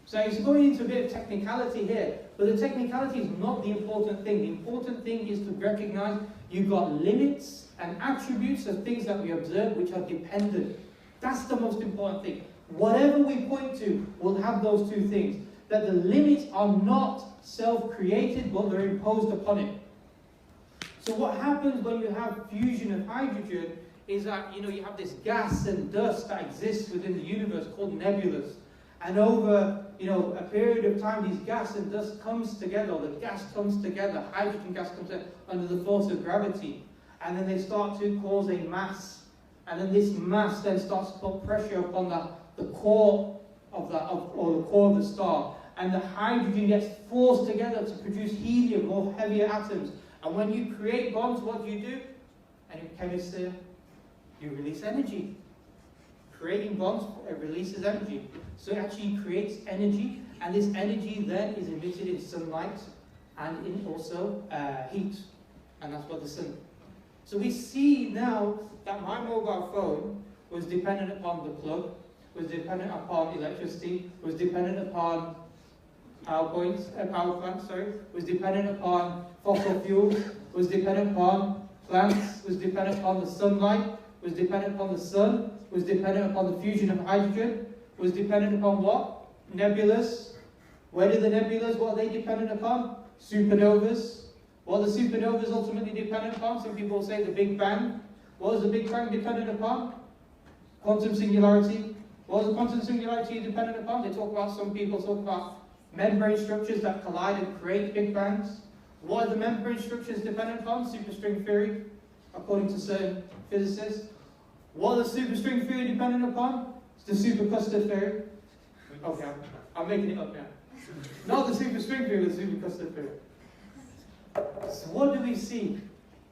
So it's going into a bit of technicality here, but the technicality is not the important thing. The important thing is to recognize you've got limits and attributes of things that we observe which are dependent. That's the most important thing. Whatever we point to will have those two things. That the limits are not self-created, but they're imposed upon it. So what happens when you have fusion of hydrogen is that, you have this gas and dust that exists within the universe called nebulas. And over, a period of time, these gas and dust comes together, or the gas comes together, hydrogen gas comes together under the force of gravity. And then they start to cause a mass. And then this mass then starts to put pressure upon the core of the core of the star. And the hydrogen gets forced together to produce helium, or heavier atoms. And when you create bonds, what do you do? And in chemistry, you release energy. Creating bonds releases energy. So it actually creates energy, and this energy then is emitted in sunlight and in also heat. And that's what the sun. So we see now that my mobile phone was dependent upon the plug, was dependent upon electricity, was dependent upon power plants, was dependent upon fossil fuels, was dependent upon plants, was dependent upon the sunlight, was dependent upon the sun, was dependent upon the fusion of hydrogen, was dependent upon what? Nebulas. Where do the nebulas, what are they dependent upon? Supernovas. What are the supernovas ultimately dependent upon? Some people say the Big Bang. What is the Big Bang dependent upon? Quantum singularity. What is the quantum singularity dependent upon? Some people talk about membrane structures that collide and create Big Bangs. What are the membrane structures dependent upon? Superstring theory, according to certain physicists. What are the superstring theory dependent upon? It's the supercluster theory. Okay, I'm making it up now. Not the superstring theory, the supercluster theory. So what do we see?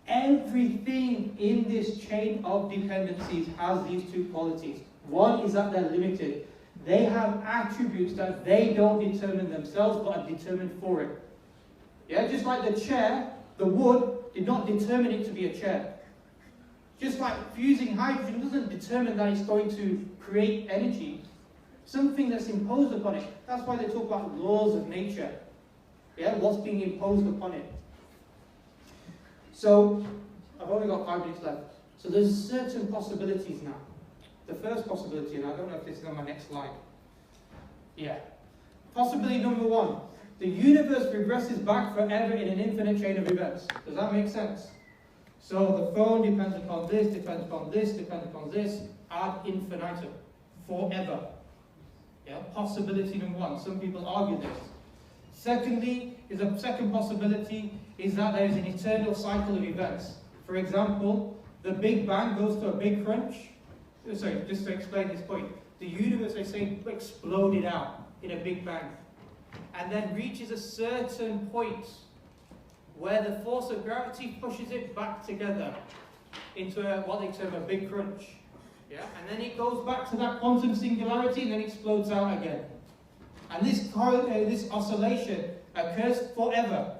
Everything in this chain of dependencies has these two qualities. One is that they're limited. They have attributes that they don't determine themselves, but are determined for it. Yeah, just like the chair, the wood did not determine it to be a chair. Just like fusing hydrogen doesn't determine that it's going to create energy. Something that's imposed upon it. That's why they talk about laws of nature. Yeah, what's being imposed upon it. So, I've only got 5 minutes left. So there's certain possibilities now. The first possibility, and I don't know if this is on my next slide. Yeah. Possibility number 1. The universe regresses back forever in an infinite chain of events. Does that make sense? So the phone depends upon this, depends upon this, depends upon this, ad infinitum. Forever. Yeah. Possibility number 1. Some people argue this. Secondly, a second possibility is that there is an eternal cycle of events. For example, the Big Bang goes to a big crunch. Sorry, just to explain this point. The universe, they say, exploded out in a Big Bang. And then reaches a certain point where the force of gravity pushes it back together into what they term a big crunch. Yeah? And then it goes back to that quantum singularity and then explodes out again. And this oscillation occurs forever.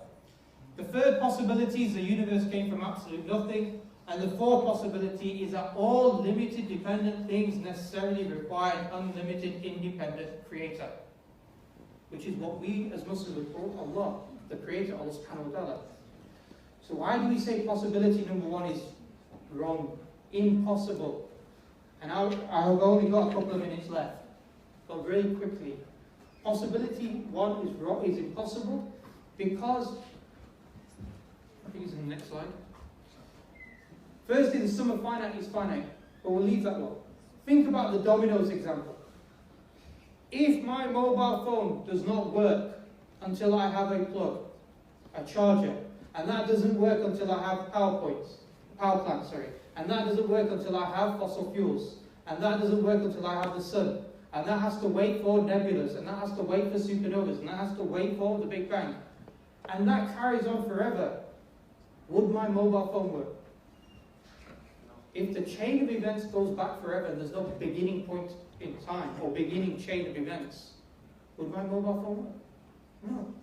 The third possibility is the universe came from absolute nothing, And the fourth possibility is that all limited dependent things necessarily require an unlimited independent creator, which is what we as Muslims would call Allah, the creator, Allah subhanahu wa ta'ala. So why do we say possibility number one is wrong, impossible? And I've only got a couple of minutes left, but really quickly. Possibility one is wrong, is impossible, because, I think it's in the next slide. Firstly, the sum of finite is finite, but we'll leave that one. Think about the dominoes example. If my mobile phone does not work until I have a plug, a charger, and that doesn't work until I have power plants, and that doesn't work until I have fossil fuels, and that doesn't work until I have the sun, and that has to wait for nebulas, and that has to wait for supernovas, and that has to wait for the Big Bang, and that carries on forever, would my mobile phone work? If the chain of events goes back forever and there's no beginning point in time or beginning chain of events, would my mobile phone work? No.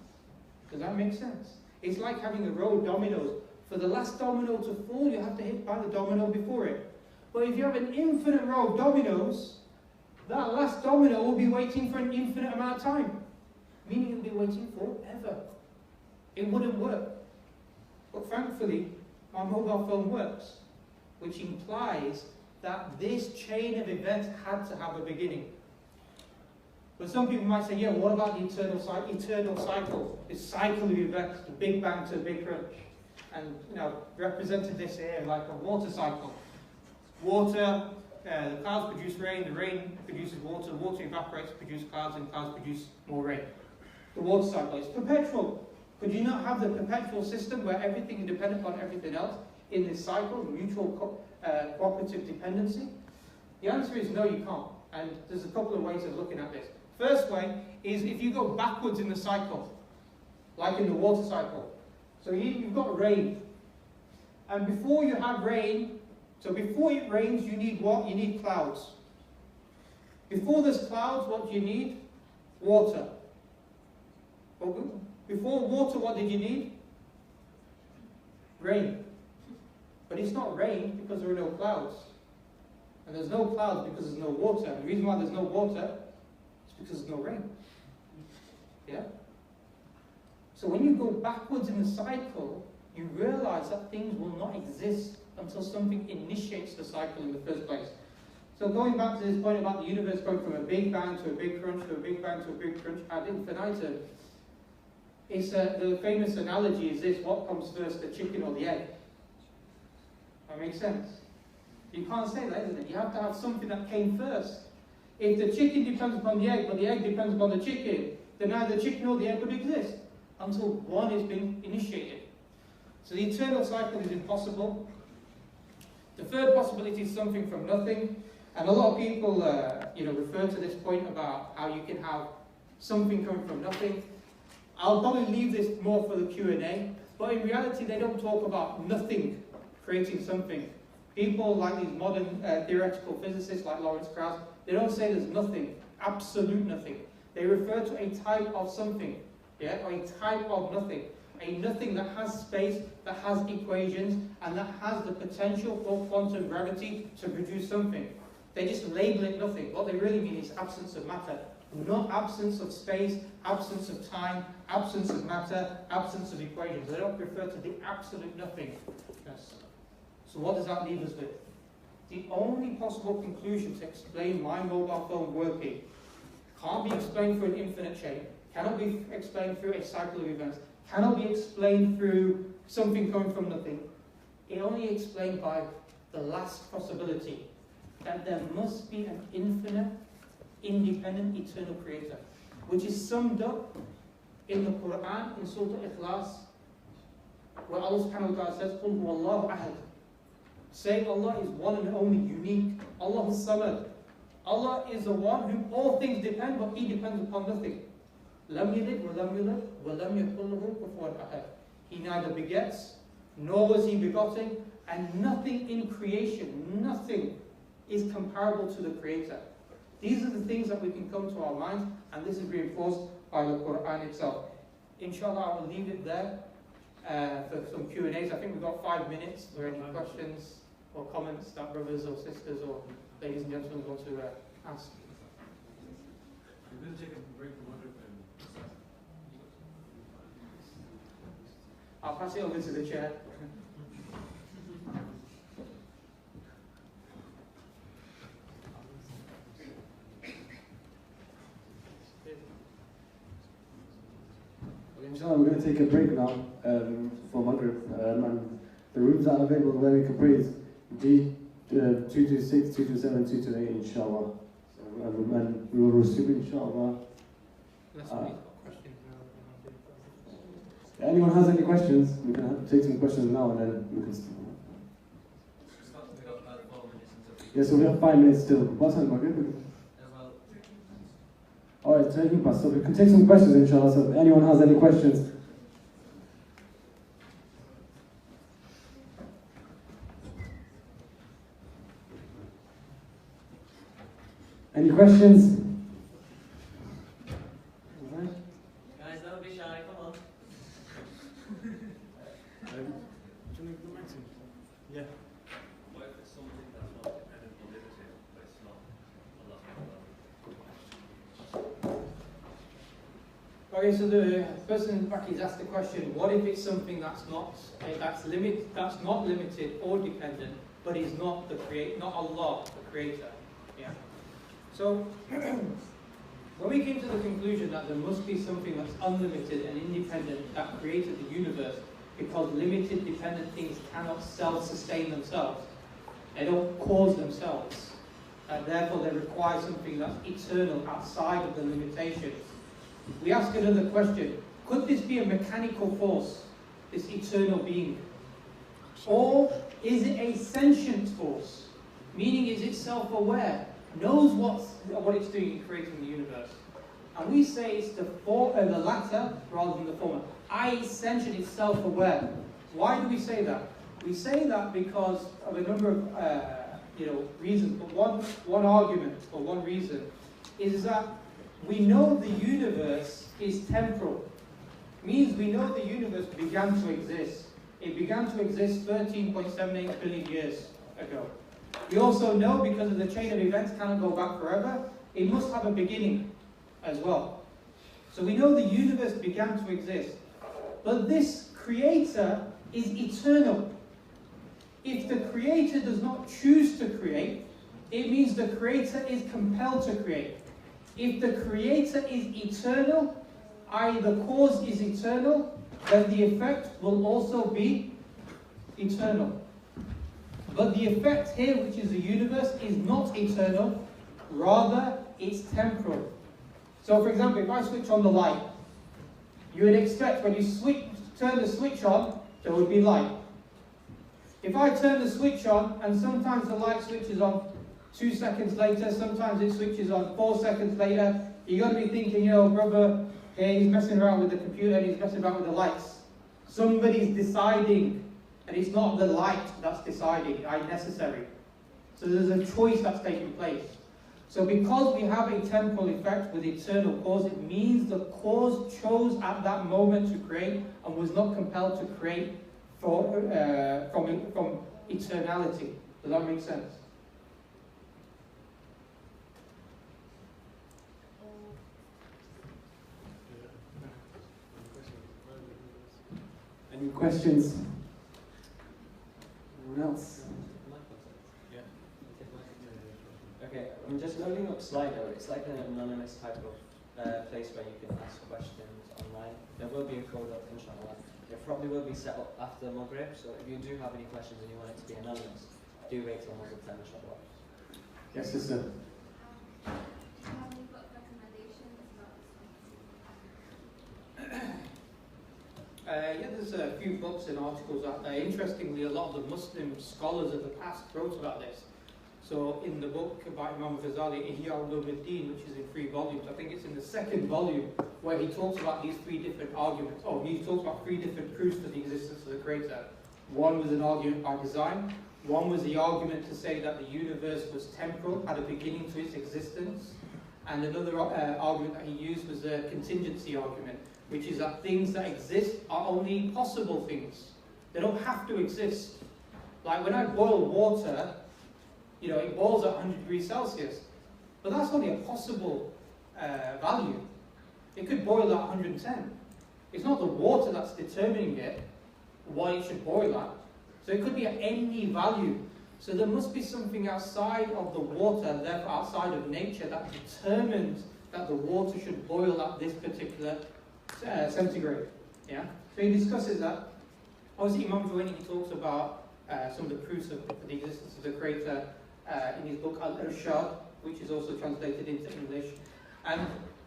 Does that make sense? It's like having a row of dominoes. For the last domino to fall, you have to hit by the domino before it. But if you have an infinite row of dominoes, that last domino will be waiting for an infinite amount of time. Meaning it will be waiting forever. It wouldn't work. But thankfully, my mobile phone works, which implies that this chain of events had to have a beginning. But some people might say, yeah, what about the eternal cycle? This cycle of events, the Big Bang to the Big Crunch. And, represented this here like a water cycle. Water, the clouds produce rain, the rain produces water, the water evaporates, produces clouds, and clouds produce more rain. The water cycle is perpetual. Could you not have the perpetual system where everything is dependent on everything else in this cycle, mutual cooperative dependency? The answer is no, you can't. And there's a couple of ways of looking at this. First way is if you go backwards in the cycle, like in the water cycle. So you've got rain. And before you have rain, so before it rains, you need what? You need clouds. Before there's clouds, what do you need? Water. Before water, what did you need? Rain. But it's not rain because there are no clouds. And there's no clouds because there's no water. And the reason why there's no water is because there's no rain. Yeah? So when you go backwards in the cycle, you realize that things will not exist until something initiates the cycle in the first place. So going back to this point about the universe going from a Big Bang to a Big Crunch to a Big Bang to a Big Crunch ad infinitum, it's, the famous analogy is this: what comes first, the chicken or the egg? That makes sense? You can't say that, isn't it? You have to have something that came first. If the chicken depends upon the egg, but the egg depends upon the chicken, then neither the chicken or the egg would exist until one has been initiated. So the eternal cycle is impossible. The third possibility is something from nothing. And a lot of people refer to this point about how you can have something coming from nothing. I'll probably leave this more for the Q&A, but in reality they don't talk about nothing creating something. People like these modern theoretical physicists like Lawrence Krauss, they don't say there's nothing, absolute nothing. They refer to a type of something, or a type of nothing. A nothing that has space, that has equations, and that has the potential for quantum gravity to produce something. They just label it nothing. What they really mean is absence of matter. Not absence of space, absence of time, absence of matter, absence of equations. They don't refer to the absolute nothing. Yes. So what does that leave us with? The only possible conclusion to explain my mobile phone working can't be explained through an infinite chain, cannot be explained through a cycle of events, cannot be explained through something coming from nothing. It only explained by the last possibility, that there must be an infinite, independent, eternal creator, which is summed up in the Quran, in Surah Ikhlas, where Allah subhanahu wa ta'ala says, قُلْ هُوَ اللَّهُ أَحَدٌ. Say Allah is one and only, unique. Allah is Samad. Allah is the one whom all things depend, but He depends upon nothing. لَمْ يَلِدْ وَلَمْ يُولَدْ وَلَمْ يَكُنْ لَهُ كُفُوًا أَحَدٌ. He neither begets, nor was He begotten, and nothing in creation, nothing is comparable to the Creator. These are the things that we can come to our minds, and this is reinforced by the Quran itself. Inshallah, I will leave it there. for some Q&As. I think we've got 5 minutes for any questions or comments that brothers or sisters or ladies and gentlemen want to ask. We're going to take a break from Maghrib and I'll pass it over to the chair. Inshallah, we're going to take a break now for Maghrib, and the rooms are available where we can pray is G226, 227, 228, inshallah. And we will resume, inshallah. Anyone has any questions, we can take some questions now and then we can start. Yes, so we have 5 minutes still. What time, Maghrib? Alright, taking past. So we can take some questions, inshallah. So if anyone has any questions. Any questions? Guys, don't be shy, come on. yeah. What if it's something that's not dependent or limited, but it's not Allah? Okay, so the person in the back is asked the question: what if it's something that's not limited or dependent, but is not not Allah, the creator? Yeah. So when we came to the conclusion that there must be something that's unlimited and independent that created the universe, because limited, dependent things cannot self-sustain themselves, they don't cause themselves, and therefore they require something that's eternal outside of the limitations. We ask another question: could this be a mechanical force, this eternal being? Or is it a sentient force? Meaning, is it self-aware, knows what it's doing in creating the universe? And we say it's the latter rather than the former. It's sentient, it's self-aware. Why do we say that? We say that because of a number of reasons, but one argument or one reason is that we know the universe is temporal. Means we know the universe began to exist. It began to exist 13.78 billion years ago. We also know, because of the chain of events cannot go back forever, it must have a beginning as well. So we know the universe began to exist. But this creator is eternal. If the creator does not choose to create, it means the creator is compelled to create. If the creator is eternal, i.e. the cause is eternal, then the effect will also be eternal. But the effect here, which is the universe, is not eternal, rather it's temporal. So for example, if I switch on the light, you would expect when you turn the switch on, there would be light. If I turn the switch on, and sometimes the light switches on 2 seconds later, sometimes it switches on 4 seconds later, you're going to be thinking, brother, he's messing around with the computer and he's messing around with the lights. Somebody's deciding, and it's not the light that's deciding, necessary. So there's a choice that's taking place. So because we have a temporal effect with eternal cause, it means the cause chose at that moment to create and was not compelled to create from eternality. Does that make sense? Any questions? Anyone else? Okay, I'm just loading up Slido. It's like an anonymous type of place where you can ask questions online. There will be a code up, inshallah. It probably will be set up after Maghrib, so if you do have any questions and you want it to be anonymous, do wait till Maghrib time, inshallah. Yes, sister. There's a few books and articles out there. Interestingly, a lot of the Muslim scholars of the past wrote about this. So in the book by Imam Ghazali, Ihya Ulumuddin, which is in 3 volumes, I think it's in the 2nd volume, where he talks about these 3 different arguments. He talks about 3 different proofs for the existence of the Creator. One was an argument by design. One was the argument to say that the universe was temporal, had a beginning to its existence. And another argument that he used was a contingency argument, which is that things that exist are only possible things. They don't have to exist. Like when I boil water, you know, it boils at 100 degrees Celsius, but that's only a possible value. It could boil at 110. It's not the water that's determining it, what it should boil at. So it could be at any value. So there must be something outside of the water, therefore outside of nature, that determines that the water should boil at this particular centigrade. Yeah. So he discusses that. Obviously, Imam Juwayni, he talks about some of the proofs of the existence of the Creator in his book Al-Irshad, which is also translated into English. And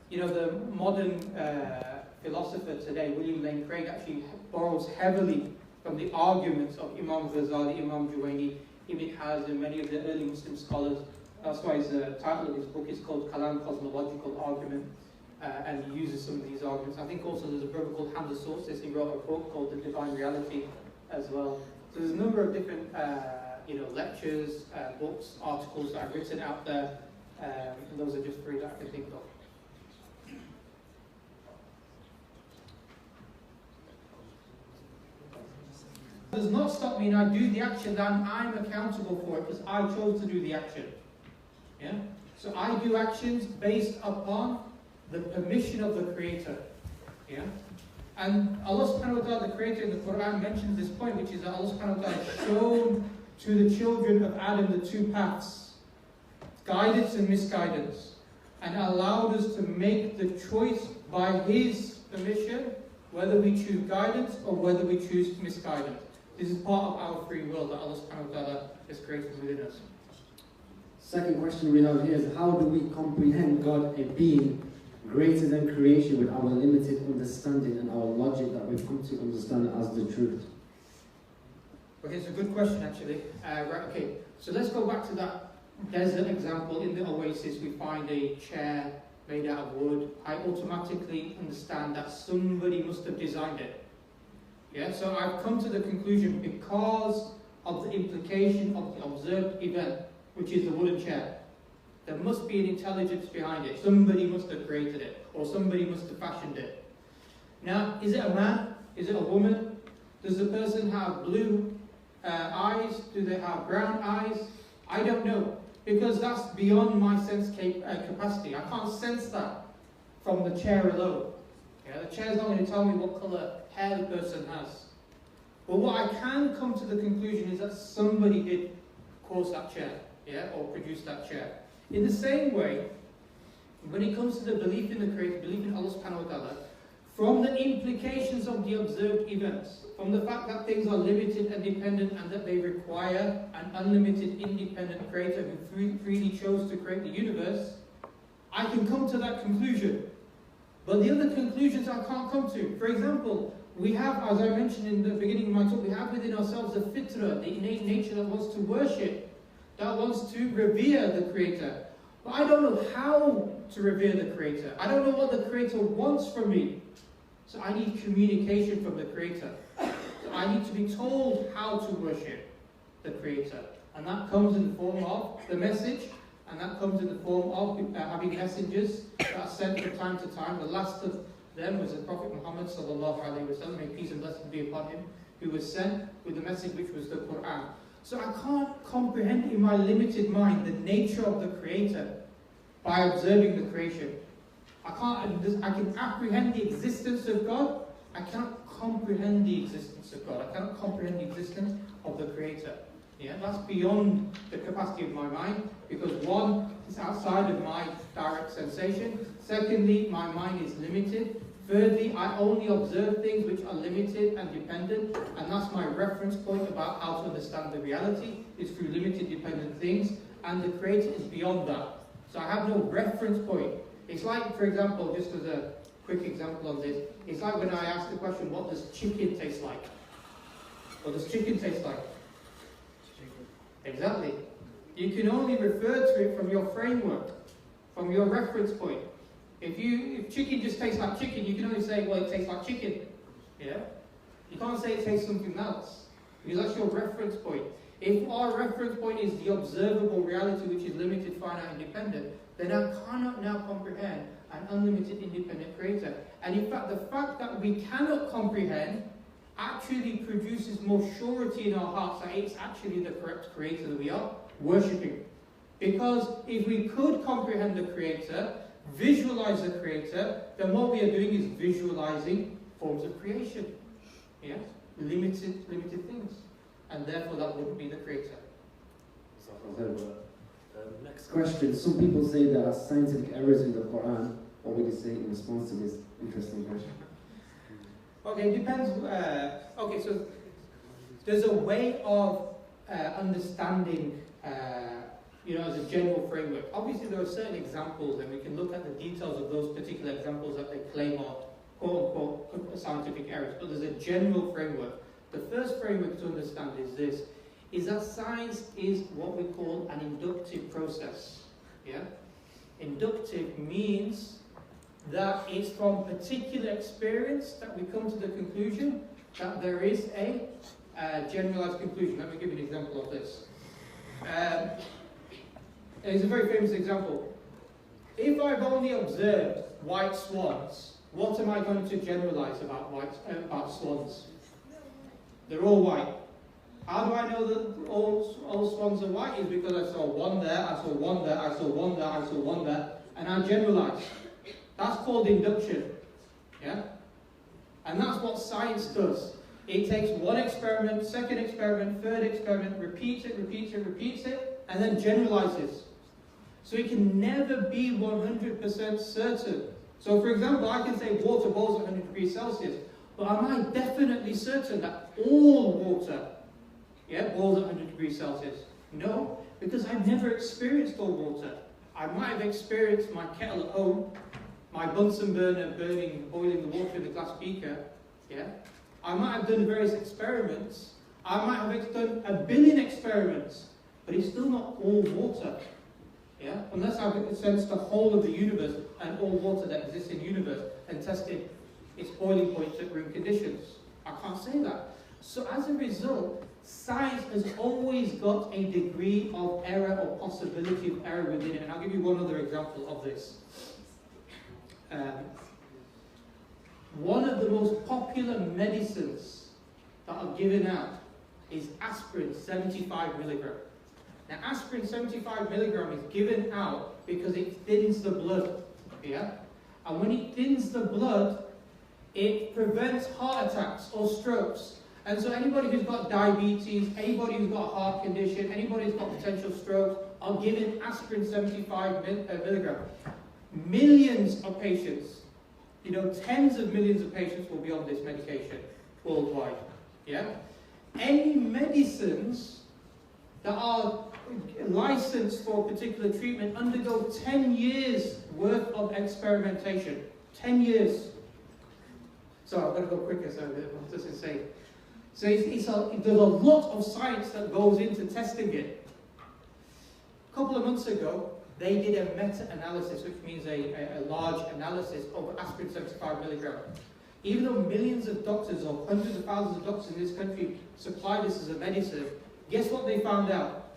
you know, the modern philosopher today, William Lane Craig, actually borrows heavily from the arguments of Imam Ghazali, Imam Juwayni, Ibn Hazm, many of the early Muslim scholars. That's why the title of his book is called Kalam, Cosmological Argument, and he uses some of these arguments. I think also there's a brother called Hamza Sources, he wrote a book called The Divine Reality as well. So there's a number of different you know, lectures, books, articles that I've written out there, and those are just three that I can think of. Does not stop me and I do the action, then I'm accountable for it because I chose to do the action. Yeah? So I do actions based upon the permission of the Creator. Yeah? And Allah subhanahu wa ta'ala, the Creator in the Quran, mentions this point, which is that Allah subhanahu wa ta'ala has shown to the children of Adam the two paths, guidance and misguidance, and allowed us to make the choice by His permission, whether we choose guidance or whether we choose misguidance. This is part of our free will that Allah subhanahu wa ta'ala has created within us. Second question we have here is, how do we comprehend God, a being greater than creation, with our limited understanding and our logic that we've come to understand as the truth? Okay, it's a good question actually. Right, okay, so let's go back to that desert example. In the oasis, we find a chair made out of wood. I automatically understand that somebody must have designed it. Yeah, so I've come to the conclusion because of the implication of the observed event, which is the wooden chair. There must be an intelligence behind it. Somebody must have created it, or somebody must have fashioned it. Now, is it a man? Is it a woman? Does the person have blue eyes? Do they have brown eyes? I don't know, because that's beyond my sense capacity. I can't sense that from the chair alone. Yeah, the chair's not going to tell me what colour hair the person has. But what I can come to the conclusion is that somebody did cause that chair, yeah, or produce that chair. In the same way, when it comes to the belief in the Creator, belief in Allah subhanahu wa ta'ala, from the implications of the observed events, from the fact that things are limited and dependent and that they require an unlimited independent Creator who freely chose to create the universe, I can come to that conclusion. But the other conclusions I can't come to. For example, we have, as I mentioned in the beginning of my talk, we have within ourselves the fitrah, the innate nature that wants to worship, that wants to revere the Creator. But I don't know how to revere the Creator. I don't know what the Creator wants from me. So I need communication from the Creator. So I need to be told how to worship the Creator. And that comes in the form of the message, and that comes in the form of having messengers that are sent from time to time. The last of them was the Prophet Muhammad sallallahu alaihi wasallam, may peace and blessings be upon him, who was sent with the message which was the Quran. So I can't comprehend in my limited mind the nature of the Creator by observing the creation. I can apprehend the existence of God. I cannot comprehend the existence of God. I cannot comprehend the existence of the Creator. Yeah, that's beyond the capacity of my mind, because one, it's outside of my direct sensation. Secondly, my mind is limited. Thirdly, I only observe things which are limited and dependent, and that's my reference point about how to understand the reality, is through limited dependent things, and the Creator is beyond that. So I have no reference point. It's like, for example, just as a quick example of this, it's like when I ask the question, what does chicken taste like? What does chicken taste like? Exactly. You can only refer to it from your framework, from your reference point. If chicken just tastes like chicken, you can only say, well, it tastes like chicken. Yeah? You can't say it tastes something else, because that's your reference point. If our reference point is the observable reality, which is limited, finite, and dependent, then I cannot now comprehend an unlimited independent creator. And in fact, the fact that we cannot comprehend actually produces more surety in our hearts that it's actually the correct creator that we are worshipping. Because if we could comprehend the creator, visualize the creator, then what we are doing is visualizing forms of creation. Yeah? Limited things. And therefore that wouldn't be the creator. Next question. Some people say there are scientific errors in the Quran. What would you say in response to this interesting question? Okay, it depends. Okay, so there's a way of understanding, as a general framework. Obviously, there are certain examples, and we can look at the details of those particular examples that they claim are quote-unquote scientific errors. But there's a general framework. The first framework to understand is this, is that science is what we call an inductive process. Yeah? Inductive means that it's from particular experience that we come to the conclusion that there is a generalized conclusion. Let me give you an example of this. It's a very famous example. If I've only observed white swans, what am I going to generalize about swans? They're all white. How do I know that all swans are white? Is because I saw one there, I saw one there, I saw one there, I saw one there, and I generalize. That's called induction. Yeah? And that's what science does. It takes one experiment, second experiment, third experiment, repeats it, and then generalizes. So it can never be 100% certain. So for example, I can say water boils at 100 degrees Celsius, but am I definitely certain that all water boils at 100 degrees Celsius? No, because I've never experienced all water. I might have experienced my kettle at home, my Bunsen burner boiling the water in the glass beaker. Yeah, I might have done various experiments. I might have done 1 billion experiments, but it's still not all water. Yeah, unless I've sensed the whole of the universe and all water that exists in the universe and tested its boiling points at room conditions. I can't say that. So as a result, science has always got a degree of error or possibility of error within it. And I'll give you one other example of this. One of the most popular medicines that are given out is aspirin 75 milligram. Now aspirin 75 milligram is given out because it thins the blood. Yeah? And when it thins the blood, it prevents heart attacks or strokes. And so anybody who's got diabetes, anybody who's got a heart condition, anybody who's got potential stroke are given aspirin 75 milligram. Millions of patients, tens of millions of patients will be on this medication worldwide. Yeah? Any medicines that are licensed for a particular treatment undergo 10 years worth of experimentation. 10 years. So I've got to go quicker, so I'm just insane. So there's a lot of science that goes into testing it. A couple of months ago, they did a meta-analysis, which means a large analysis of aspirin 75 milligram. Even though millions of doctors or hundreds of thousands of doctors in this country supply this as a medicine, guess what they found out?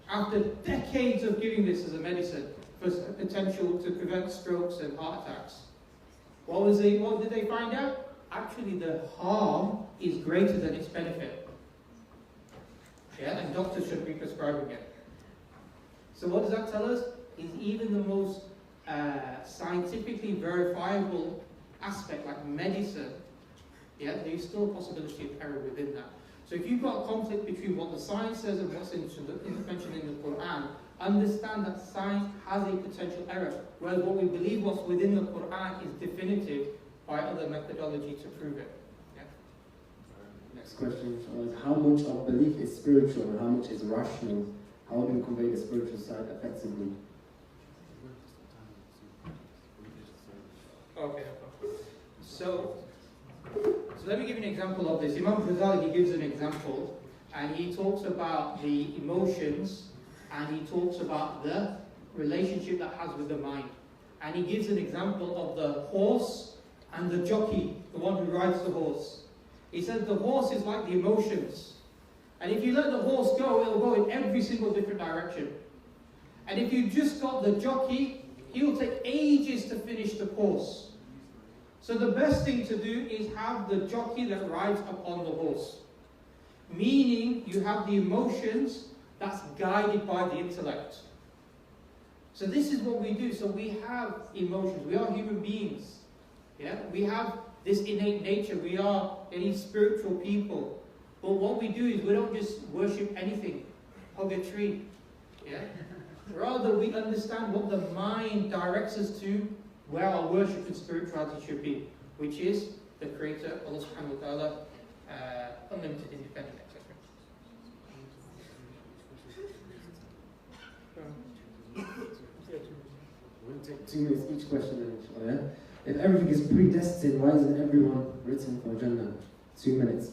After decades of giving this as a medicine for potential to prevent strokes and heart attacks, what did they find out? Actually, the harm is greater than its benefit. Yeah, and doctors shouldn't be prescribing it. So what does that tell us? Is even the most scientifically verifiable aspect, like medicine, there's still a possibility of error within that. So if you've got a conflict between what the science says and what's mentioned in the Quran, understand that science has a potential error, whereas what we believe what's within the Quran is definitive by other methodology to prove it. Yeah. Next question is, how much of belief is spiritual and how much is rational? How do you convey the spiritual side effectively? Okay. So let me give you an example of this. Imam Ghazali, he gives an example, and he talks about the emotions, and he talks about the relationship that has with the mind. And he gives an example of the horse and the jockey, the one who rides the horse. He says the horse is like the emotions. And if you let the horse go, it'll go in every single different direction. And if you just got the jockey, he will take ages to finish the course. So the best thing to do is have the jockey that rides upon the horse. Meaning you have the emotions that's guided by the intellect. So this is what we do. So we have emotions. We are human beings. Yeah? We have this innate nature. We are any spiritual people. But what we do is we don't just worship anything. Hug a tree. Yeah? Rather, we understand what the mind directs us to, where our worship and spirituality should be, which is the Creator, Allah subhanahu wa ta'ala, unlimited, independent, etc. We're going to take 2 minutes each question then, inshallah, yeah? If everything is predestined, why isn't everyone written for Jannah? 2 minutes.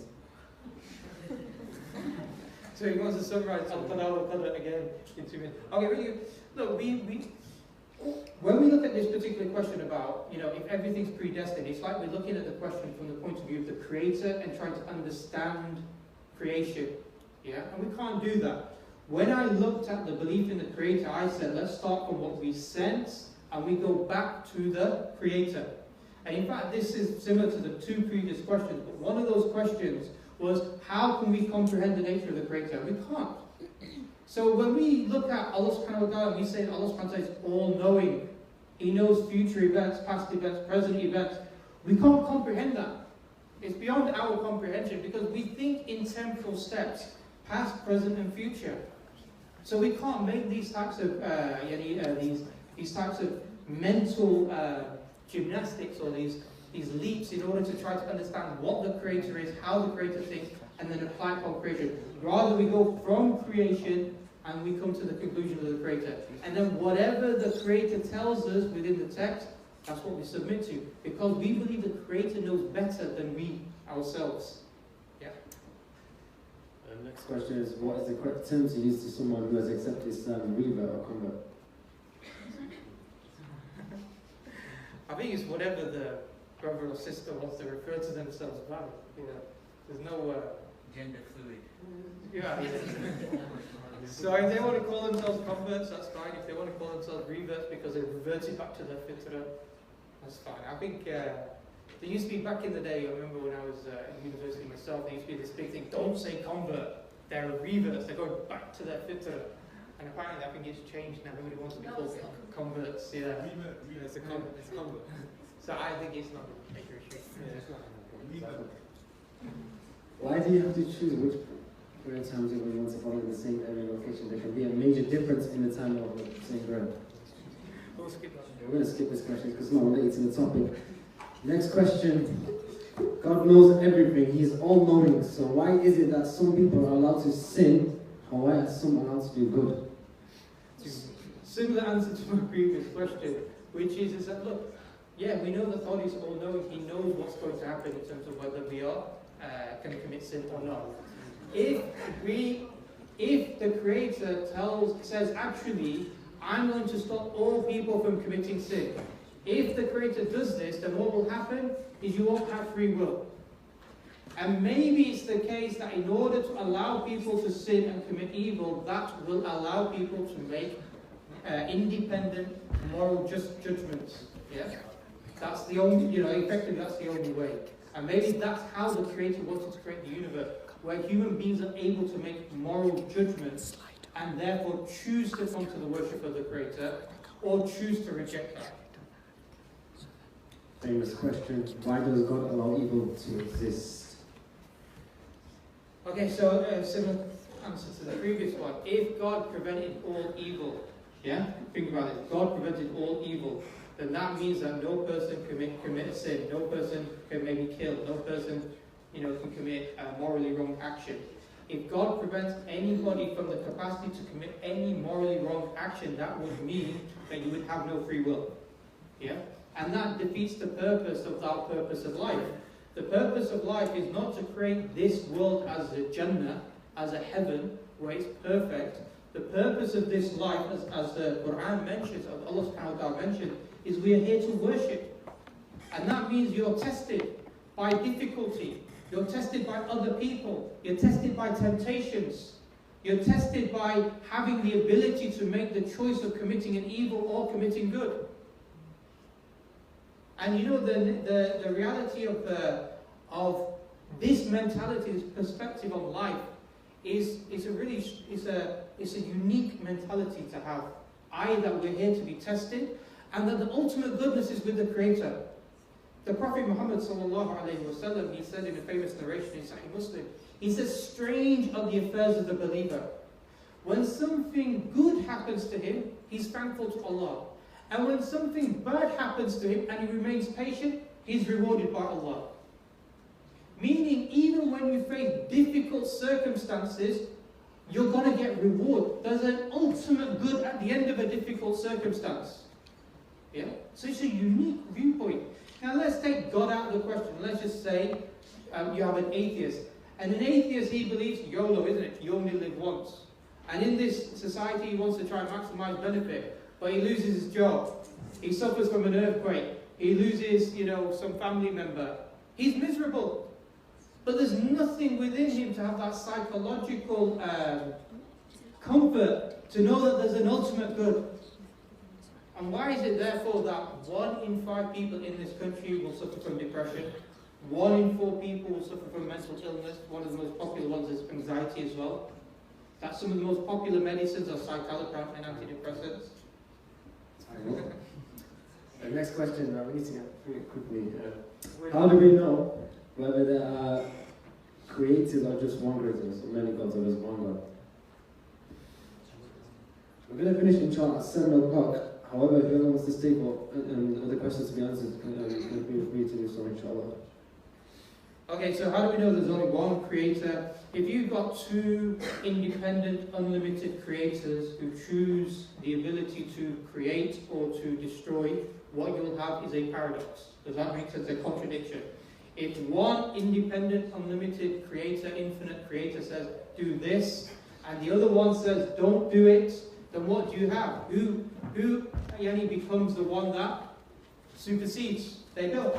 So he wants to summarize Al-Qadar again in 2 minutes. Okay, really, look, when we look at this particular question about, if everything's predestined, it's like we're looking at the question from the point of view of the Creator and trying to understand creation. Yeah? And we can't do that. When I looked at the belief in the Creator, I said, let's start from what we sense and we go back to the Creator. And in fact, this is similar to the 2 previous questions, but one of those questions was, how can we comprehend the nature of the Creator? We can't. So when we look at Allah subhanahu wa ta'ala and we say Allah subhanahu wa ta'ala is all-knowing, He knows future events, past events, present events, we can't comprehend that. It's beyond our comprehension because we think in temporal steps, past, present and future. So we can't make these types of these types of mental gymnastics or these leaps in order to try to understand what the Creator is, how the Creator thinks, and then apply it on creation. Rather, we go from creation and we come to the conclusion of the Creator. And then whatever the Creator tells us within the text, that's what we submit to. Because we believe the Creator knows better than we ourselves. Yeah. Next question is, what is the correct term to use to someone who has accepted Islam, revert or convert? I think it's whatever the brother or sister wants to refer to themselves by. There's no Gender fluid. Yeah. So if they want to call themselves converts, that's fine. If they want to call themselves reverts because they've reverted back to their fitrah, that's fine. I think there used to be back in the day, I remember when I was in university myself, there used to be this big thing, don't say convert, they're reverts, they're going back to their fitrah. And apparently I think it's changed now, everybody wants to be called converts. Yeah. It's a convert. So I think it's not a major issue. Yeah. Why do you have to choose which prayer timetable you want to follow in the same area location? There can be a major difference in the time of the same prayer. We'll skip that. We're going to skip this question because it's not related to the topic. Next question. God knows everything. He is all-knowing. So why is it that some people are allowed to sin, or why are some allowed to do good? Similar answer to my previous question, which is that, look, yeah, we know that God is all-knowing. He knows what's going to happen in terms of whether we are going to commit sin or not. If the Creator says, actually, I'm going to stop all people from committing sin. If the Creator does this, then what will happen is you won't have free will. And maybe it's the case that in order to allow people to sin and commit evil, that will allow people to make independent, moral, just judgments. Yeah? That's the only, effectively that's the only way. And maybe that's how the Creator wanted to create the universe, where human beings are able to make moral judgments and therefore choose to come to the worship of the Creator or choose to reject that. Famous question, why does God allow evil to exist? Okay, so similar answer to the previous one. If God prevented all evil, yeah? Think about it. God prevented all evil. Then that means that no person can commit a sin, no person can maybe kill, no person can commit a morally wrong action. If God prevents anybody from the capacity to commit any morally wrong action, that would mean that you would have no free will. Yeah? And that defeats the purpose of our purpose of life. The purpose of life is not to create this world as a Jannah, as a heaven, where it's perfect. The purpose of this life, as the Quran mentions, as Allah subhanahu wa ta'ala mentioned, is we are here to worship. And that means you're tested by difficulty. You're tested by other people. You're tested by temptations. You're tested by having the ability to make the choice of committing an evil or committing good. And you know, the reality of this mentality, this perspective on life, is a unique mentality to have. That we're here to be tested, and that the ultimate goodness is with the Creator. The Prophet Muhammad sallallahu alaihi wasallam, he said in a famous narration in Sahih Muslim, he says, strange are the affairs of the believer. When something good happens to him, he's thankful to Allah. And when something bad happens to him and he remains patient, he's rewarded by Allah. Meaning, even when you face difficult circumstances, you're going to get reward. There's an ultimate good at the end of a difficult circumstance. Yeah? So it's a unique viewpoint. Now let's take God out of the question. Let's just say you have an atheist. And an atheist, he believes YOLO, isn't it? You only live once. And in this society, he wants to try and maximize benefit. But he loses his job. He suffers from an earthquake. He loses, some family member. He's miserable. But there's nothing within him to have that psychological comfort to know that there's an ultimate good. And why is it therefore that 1 in 5 people in this country will suffer from depression? 1 in 4 people will suffer from mental illness. One of the most popular ones is anxiety as well. That some of the most popular medicines are citalopram and antidepressants. The next question, I'm eating it pretty quickly. How do we know whether there are creators or just one creator, so many gods or just one God? We're going to finish inshallah at 7 o'clock. However, if anyone wants to stay for other questions to be answered, feel free to do so inshallah. Okay, so how do we know there's only one creator? If you've got 2 independent, unlimited creators who choose the ability to create or to destroy, what you'll have is a paradox. Does that make sense? A contradiction. If one independent, unlimited creator, infinite creator says, do this, and the other one says, don't do it, then what do you have? Who becomes the one that supersedes? They don't.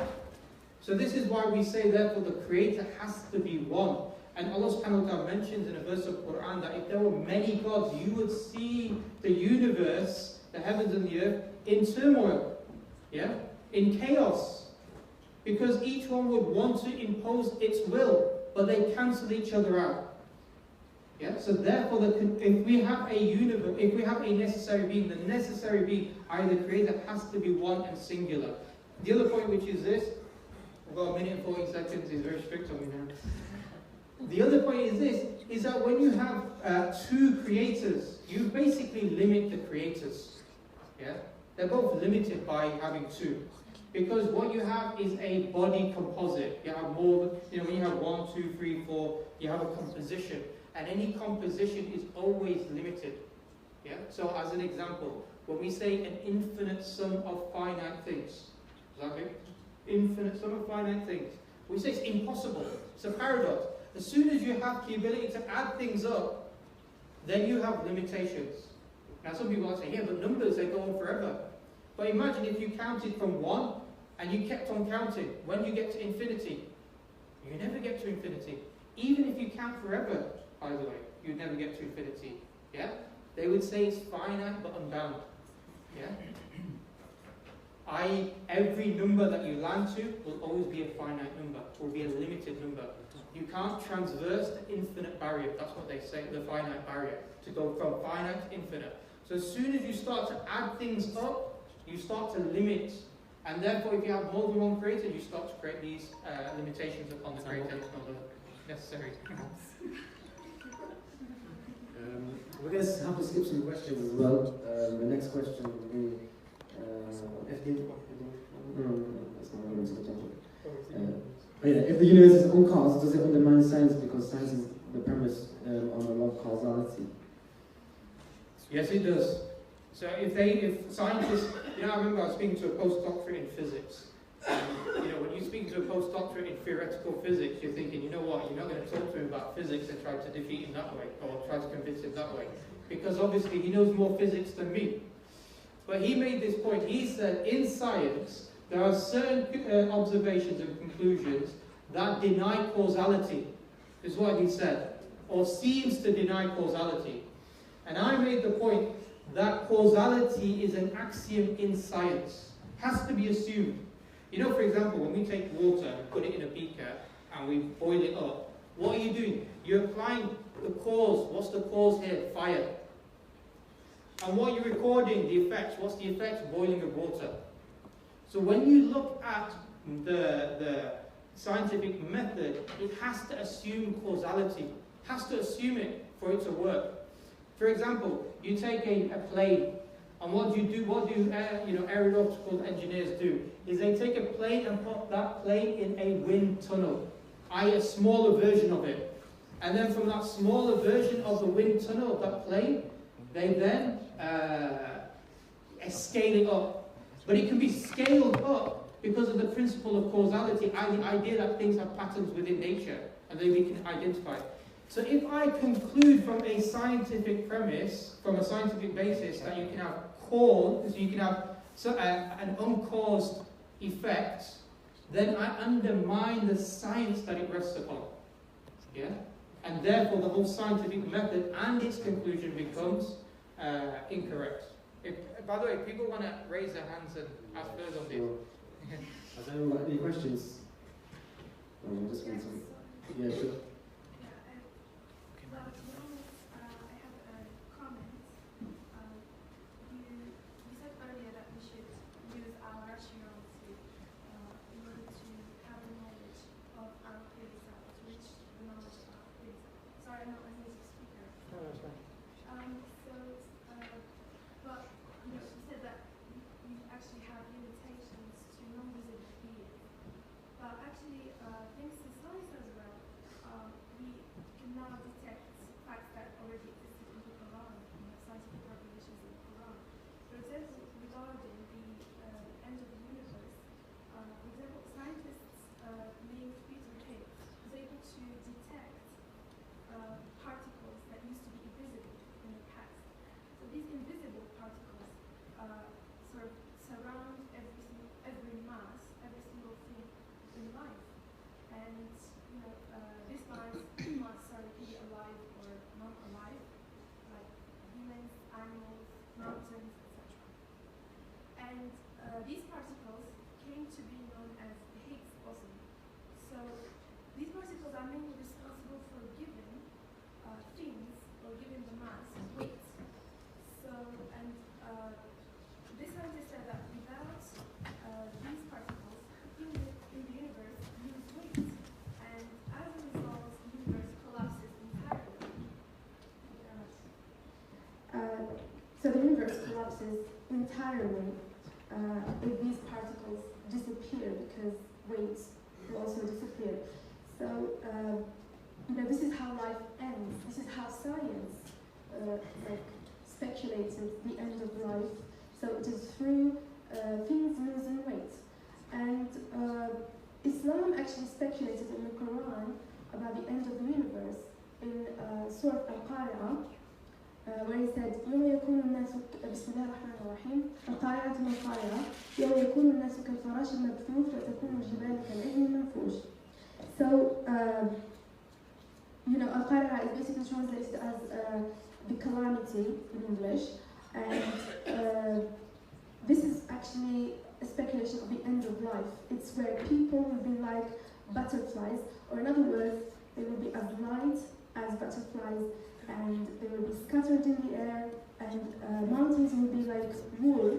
So this is why we say, therefore, the creator has to be one. And Allah subhanahu wa ta'ala mentions in a verse of Quran that if there were many gods, you would see the universe, the heavens and the earth, in turmoil, in chaos. Because each one would want to impose its will, but they cancel each other out. So therefore, if we have a universe, if we have a necessary being, the necessary being, the creator has to be one and singular. The other point, which is this, I've got 1 minute and 40 seconds, he's very strict on me now. The other point is this, is that when you have 2 creators, you basically limit the creators. They're both limited by having 2. Because what you have is a body composite. You have more, when you have 1, 2, 3, 4, you have a composition. And any composition is always limited. So as an example, when we say an infinite sum of finite things, is that right? Infinite sum of finite things. We say it's impossible. It's a paradox. As soon as you have the ability to add things up, then you have limitations. Now some people are saying, yeah, but numbers, they go on forever. But imagine if you counted from 1 and you kept on counting. When you get to infinity, you never get to infinity. Even if you count forever, by the way, you'd never get to infinity. They would say it's finite but unbound. Every number that you land to will always be a finite number, will be a limited number. You can't transverse the infinite barrier. That's what they say, the finite barrier, to go from finite to infinite. So as soon as you start to add things up, you start to limit. And therefore, if you have more than one creator, you start to create these limitations upon the creator. It's not necessary. We're going to have to skip some questions as well. The next question will be if the universe is uncaused, does it undermine science because science is the premise on a law of causality? Yes, it does. So if scientists, I remember I was speaking to a postdoctorate in physics. When you speak to a postdoctorate in theoretical physics, you're thinking, you know what, you're not going to talk to him about physics and try to defeat him that way, or try to convince him that way. Because obviously he knows more physics than me. But he made this point. He said, in science, there are certain observations and conclusions that deny causality, is what he said, or seems to deny causality. And I made the point that causality is an axiom in science, has to be assumed. You know, for example, when we take water and put it in a beaker and we boil it up, what are you doing? You're applying the cause. What's the cause here? Fire. And what you're recording, the effects. What's the effect? Boiling of water. So when you look at the scientific method, it has to assume causality, has to assume it for it to work. For example, you take a plane, and what do aeronautical engineers do? Is they take a plane and put that plane in a wind tunnel, i.e. a smaller version of it. And then from that smaller version of the wind tunnel of that plane, they then scale it up. But it can be scaled up because of the principle of causality, and the idea that things have patterns within nature, and then we can identify. So if I conclude from a scientific premise, from a scientific basis, that you can have cause, so you can have an uncaused effect, then I undermine the science that it rests upon. Yeah? And therefore the whole scientific method and its conclusion becomes incorrect. By the way, if people want to raise their hands and ask further on this. Has anyone got any questions? Just want to. Yeah, sure. These particles came to be known as the Higgs boson. So these particles are mainly responsible for giving things, or giving the mass, weight. So, and this scientist said that without these particles, things in the universe lose weight. And as a result, the universe collapses entirely. So the universe collapses entirely. If these particles disappear, because weight will also disappear. So, this is how life ends. This is how science speculated the end of life. So it is through things losing weight. And Islam actually speculated in the Quran about the end of the universe in Surah Al-Qari'ah, where he said, يوم يكون الناس بسم الله الرحمن الرحيم القارعة ما القارعة يوم يكون الناس كالفراش المبثوث وتكون الجبال كالعهن المنفوش. So, Al-Qari'ah is basically translated as the calamity in English, and this is actually a speculation of the end of life. It's where people will be like butterflies, or in other words, they will be as light as butterflies, and they will be scattered in the air, and mountains will be like wool.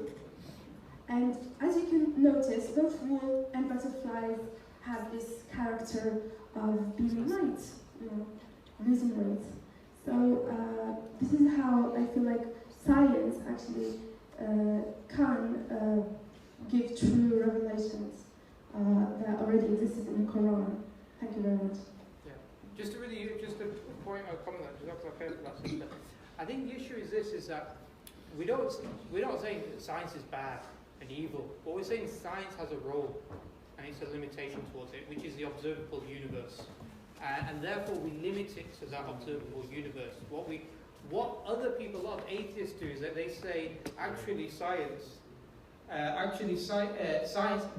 And as you can notice, both wool and butterflies have this character of being light, losing weight. So this is how I feel like science actually can give true revelations that already existed in the Quran. Thank you very much. Just a point or comment that I think the issue is this: is that we're not saying that science is bad and evil. What we're saying is science has a role, and it's a limitation towards it, which is the observable universe, and therefore we limit it to that observable universe. What other people, a lot of atheists do, is that they say actually science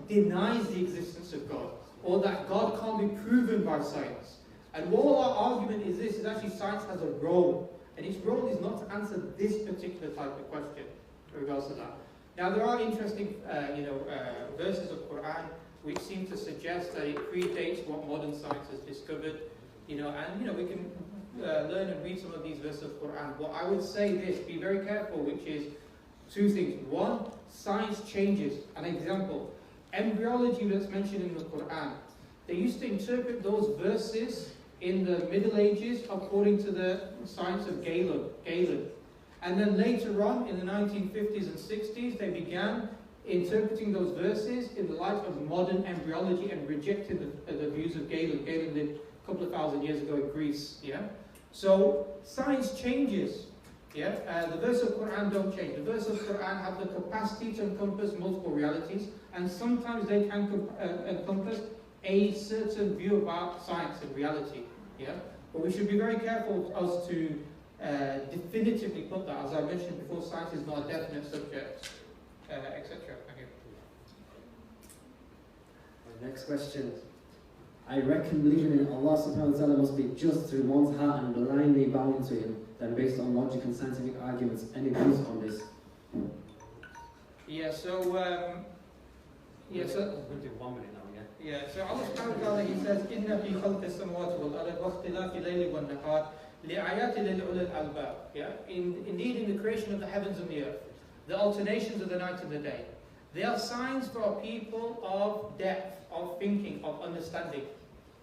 denies the existence of God, or that God can't be proven by science. And all our argument is this: is actually science has a role, and its role is not to answer this particular type of question in regards to that. Now there are interesting, verses of Quran which seem to suggest that it predates what modern science has discovered. You know, and you know, we can learn and read some of these verses of Quran. But I would say this: be very careful, which is two things. One, science changes. An example: embryology that's mentioned in the Quran. They used to interpret those verses in the Middle Ages according to the science of Galen. And then later on, in the 1950s and 60s, they began interpreting those verses in the light of modern embryology and rejected the views of Galen. Galen lived a couple of thousand years ago in Greece. Yeah. So science changes. Yeah. The verse of Quran don't change. The verse of Quran have the capacity to encompass multiple realities, and sometimes they can encompass a certain view about science and reality. Yeah. But we should be very careful as to definitively put that. As I mentioned before, science is not a definite subject, etc. Okay. Next question. I reckon believing in Allah subhanahu wa ta'ala must be just through one's heart and blindly bowing to Him, than based on logic and scientific arguments. Any views on this? Yeah, so, We'll do 1 minute now, yeah? yeah, so Allah subhanahu wa ta'ala, He says, إِنَّ فِي خَلْقِ السَّمَوَاتِ وَالْأَرْضِ وَاخْتِلَافِ اللَّيْلِ وَالنَّهَارِ لِآيَاتٍ لِلْأُولِي الْأَلْبَابِ. Yeah, indeed, in the creation of the heavens and the earth, the alternations of the night and the day, they are signs for a people of depth, of thinking, of understanding.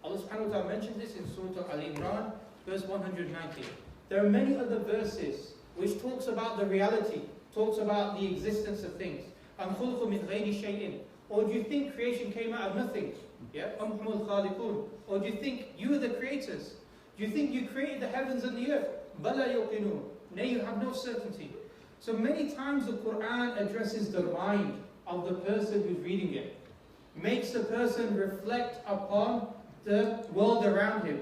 Allah subhanahu wa ta'ala mentions this in Surah Al-Imran, verse 190. There are many other verses which talks about the reality, talks about the existence of things. أَمْ خُلْقُ مِنْ غَيْرِ شَيْءٍ. Or do you think creation came out of nothing? Yeah? أَمْ هُمُ الْخَالِقُونَ. Or do you think you are the creators? Do you think you created the heavens and the earth? بَلَا يُوقِنُونَ. Nay, you have no certainty. So many times the Quran addresses the mind of the person who's reading it, makes the person reflect upon the world around him,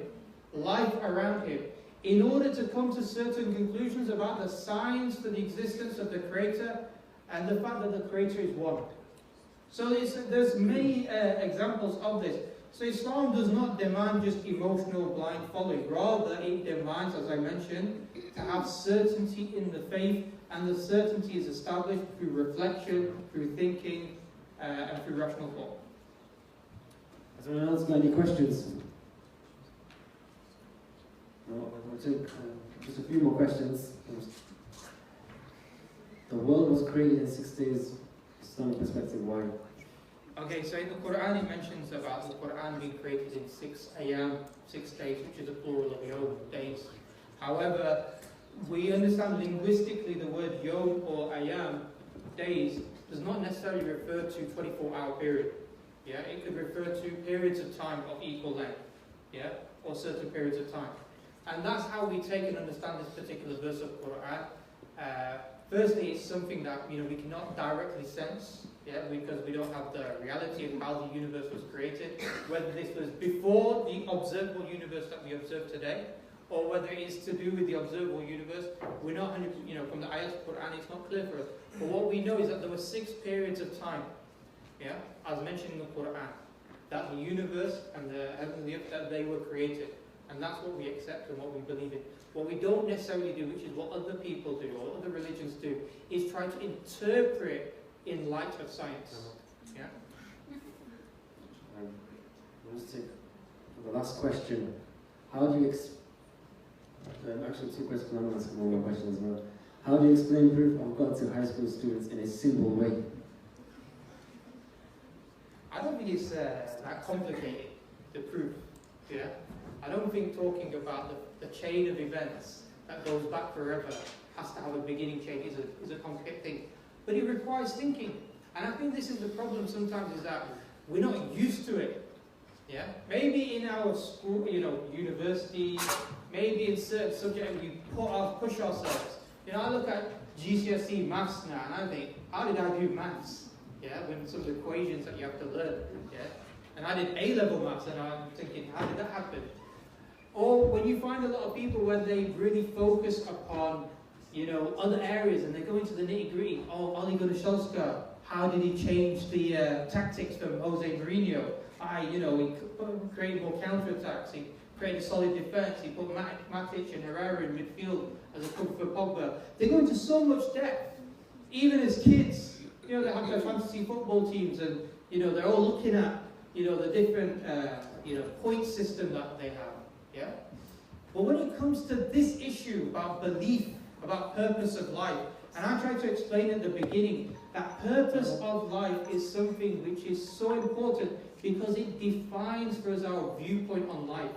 life around him, in order to come to certain conclusions about the signs for the existence of the Creator and the fact that the Creator is one. So there's many examples of this. So Islam does not demand just emotional blind following. Rather, it demands, as I mentioned, to have certainty in the faith, and the certainty is established through reflection, through thinking, and through rational thought. Has anyone else got any questions? No, we'll take just a few more questions. The world was created in 6 days. Islamic perspective, why? Okay, so in the Quran it mentions about the Quran being created in 6 ayam, 6 days, which is a plural of yom, days. However, we understand linguistically the word yom or ayam, days, does not necessarily refer to 24-hour period. Yeah, it could refer to periods of time of equal length. Yeah, or certain periods of time. And that's how we take and understand this particular verse of Quran. Firstly, it's something that we cannot directly sense, yeah, because we don't have the reality of how the universe was created. Whether this was before the observable universe that we observe today, or whether it is to do with the observable universe, we're not 100%. From the ayat of Quran, it's not clear for us. But what we know is that there were 6 periods of time, yeah, as mentioned in the Quran, that the universe and the heaven and the earth, that they were created. And that's what we accept and what we believe in. What we don't necessarily do, which is what other people do, or other religions do, is try to interpret in light of science. Yeah? Let's take the last question. How do you actually 2 questions, I'm going to ask 1 more question as well. How do you explain proof of God to high school students in a simple way? I don't think it's that complicated, the proof. Yeah? I don't think talking about the chain of events that goes back forever has to have a beginning chain is a complicated thing. But it requires thinking. And I think this is the problem sometimes, is that we're not used to it. Yeah? Maybe in our school, university, maybe in certain subjects we push ourselves. I look at GCSE maths now and I think, how did I do maths? Yeah, when some of the equations that you have to learn. Yeah? And I did A-level maths and I'm thinking, how did that happen? Or when you find a lot of people where they really focus upon, other areas and they go into the nitty-gritty. Oh, Ole Gunnar Solskjaer, how did he change the tactics from Jose Mourinho? He created more counter-attacks, he created a solid defence, he put Matic and Herrera in midfield as a cover for Pogba. They go into so much depth, even as kids. They have their fantasy football teams and, they're all looking at the different point system that they have. Yeah. But when it comes to this issue about belief, about purpose of life, and I tried to explain at the beginning that purpose of life is something which is so important because it defines for us our viewpoint on life.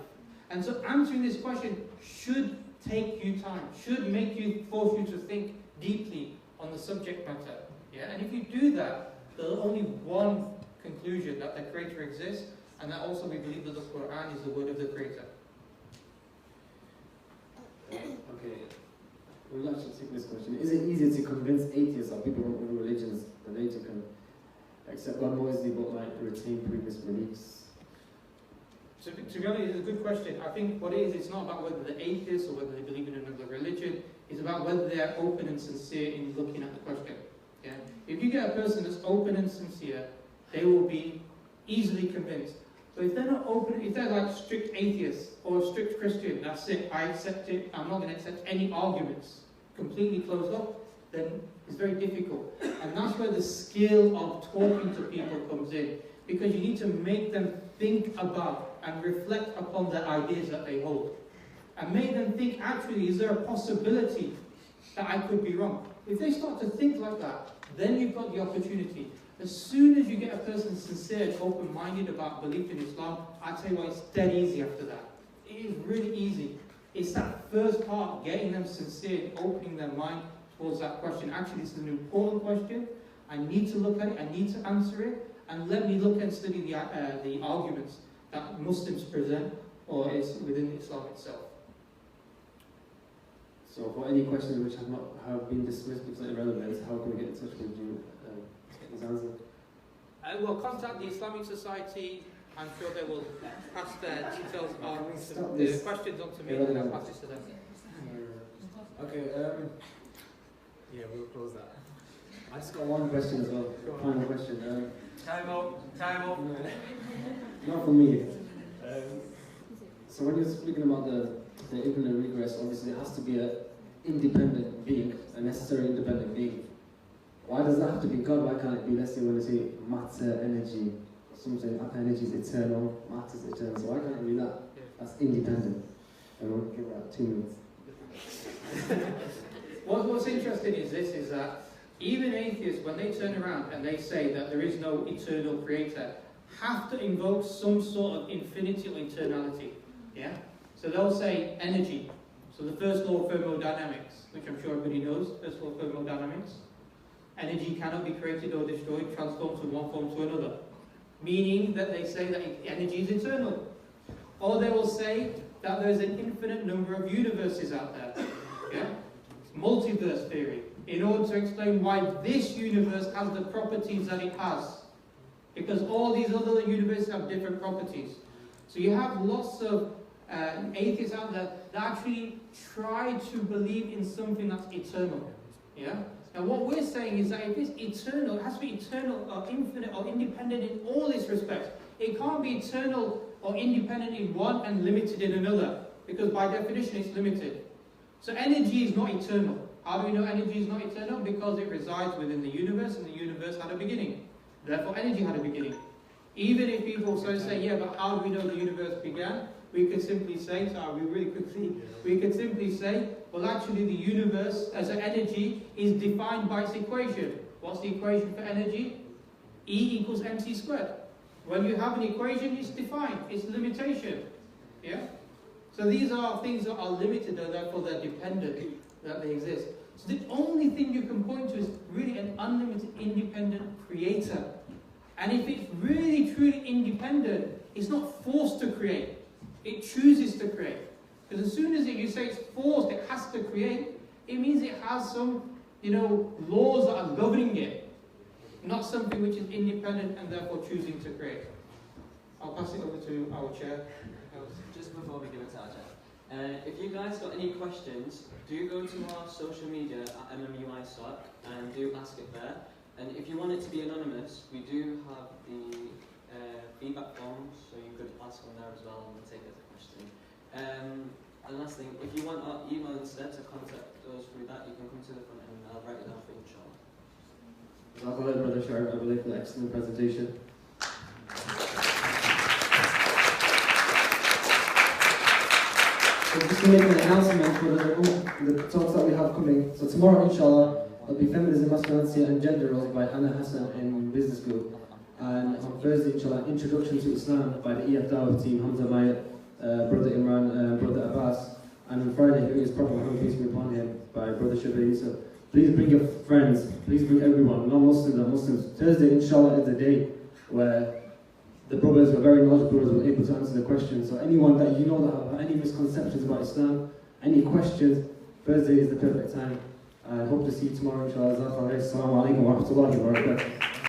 And so answering this question should take you time, should make you, force you to think deeply on the subject matter. Yeah? And if you do that, there's only one conclusion, that the Creator exists, and that also we believe that the Quran is the word of the Creator. Okay, we'll actually take this question. Is it easier to convince atheists or people from other religions that they can accept God more easily but like retain previous beliefs? To be honest, it's a good question. I think what it is, it's not about whether they're atheists or whether they believe in another religion. It's about whether they're open and sincere in looking at the question. Yeah? If you get a person that's open and sincere, they will be easily convinced. But if they're not open, if they're like strict atheists or strict Christian, that's it, I accept it, I'm not going to accept any arguments, completely closed off, then it's very difficult. And that's where the skill of talking to people comes in. Because you need to make them think about and reflect upon the ideas that they hold. And make them think, actually, is there a possibility that I could be wrong? If they start to think like that, then you've got the opportunity. As soon as you get a person sincere and open-minded about belief in Islam, I tell you what, it's dead easy after that. It is really easy. It's that first part, getting them sincere, opening their mind towards that question. Actually, this is an important question. I need to look at it, I need to answer it, and let me look and study the arguments that Muslims present, or is within Islam itself. So for any questions which have been dismissed because they're irrelevant, how can we get in touch with you? Well, contact the Islamic Society. I'm sure they will pass their details on the questions on to me, and I'll pass it to them. Okay, yeah, we'll close that. I just got one question as well. Final question. Time up. Time up. Not for me. So when you're speaking about the infinite regress, obviously it has to be an independent being, a necessary independent being. Why does that have to be God? Why can't it be, let's say, when they say matter, energy, some say matter, energy is eternal, matter is eternal, so why can't it be that? That's independent. And we'll give that 2 minutes. What's interesting is this, is that even atheists, when they turn around and they say that there is no eternal creator, have to invoke some sort of infinity or eternality. Yeah? So they'll say energy. So the first law of thermodynamics, which I'm sure everybody knows, first law of thermodynamics. Energy cannot be created or destroyed, transformed from one form to another. Meaning that they say that energy is eternal. Or they will say that there is an infinite number of universes out there. Yeah? Multiverse theory. In order to explain why this universe has the properties that it has. Because all these other universes have different properties. So you have lots of atheists out there that actually try to believe in something that's eternal. Yeah? And what we're saying is that if it's eternal, it has to be eternal or infinite or independent in all its respects. It can't be eternal or independent in one and limited in another, because by definition it's limited. So energy is not eternal. How do we know energy is not eternal? Because it resides within the universe, and the universe had a beginning. Therefore energy had a beginning. Even if people say, yeah, but how do we know the universe began? We could simply say, we could simply say, well, actually the universe as an energy is defined by its equation. What's the equation for energy? E equals mc squared. When you have an equation, it's defined, it's limitation. Yeah? So these are things that are limited, and therefore they're dependent, that they exist. So the only thing you can point to is really an unlimited independent creator. And if it's really truly independent, it's not forced to create. It chooses to create. Because as soon as you say it's forced, it has to create, it means it has some, laws that are governing it. Not something which is independent and therefore choosing to create. I'll pass it over to our chair. Just before we give it to our chair, if you guys got any questions, do go to our social media at MMUISOC and do ask it there. And if you want it to be anonymous, we do have the feedback forms, so you could ask on there as well and we'll take it as a question. And last thing, if you want our email instead to contact us through that, you can come to the front and I'll write it down for you, inshallah. Brother Sharif Abu Laith, for the excellent presentation. So just to make an announcement for the talks that we have coming. So tomorrow, inshallah, there'll be Feminism, Masculinity and Gender Roles by Anna Hassan in Business Group. And on Thursday, inshallah, Introduction to Islam by the EF Dawah team, Hamza Mayat, Brother Imran, Brother Abbas. And on Friday, here is Prophet Muhammad, peace be upon him, by Brother Shabir Yusuf. Please bring your friends, please bring everyone, non-Muslims and Muslims. Thursday, inshallah, is the day where the brothers, the very knowledgeable brothers, were able to answer the questions. So anyone that you know that have any misconceptions about Islam, any questions, Thursday is the perfect time. I hope to see you tomorrow, inshallah. Assalamu alaikum wa rahmatullahi wa barakatuh.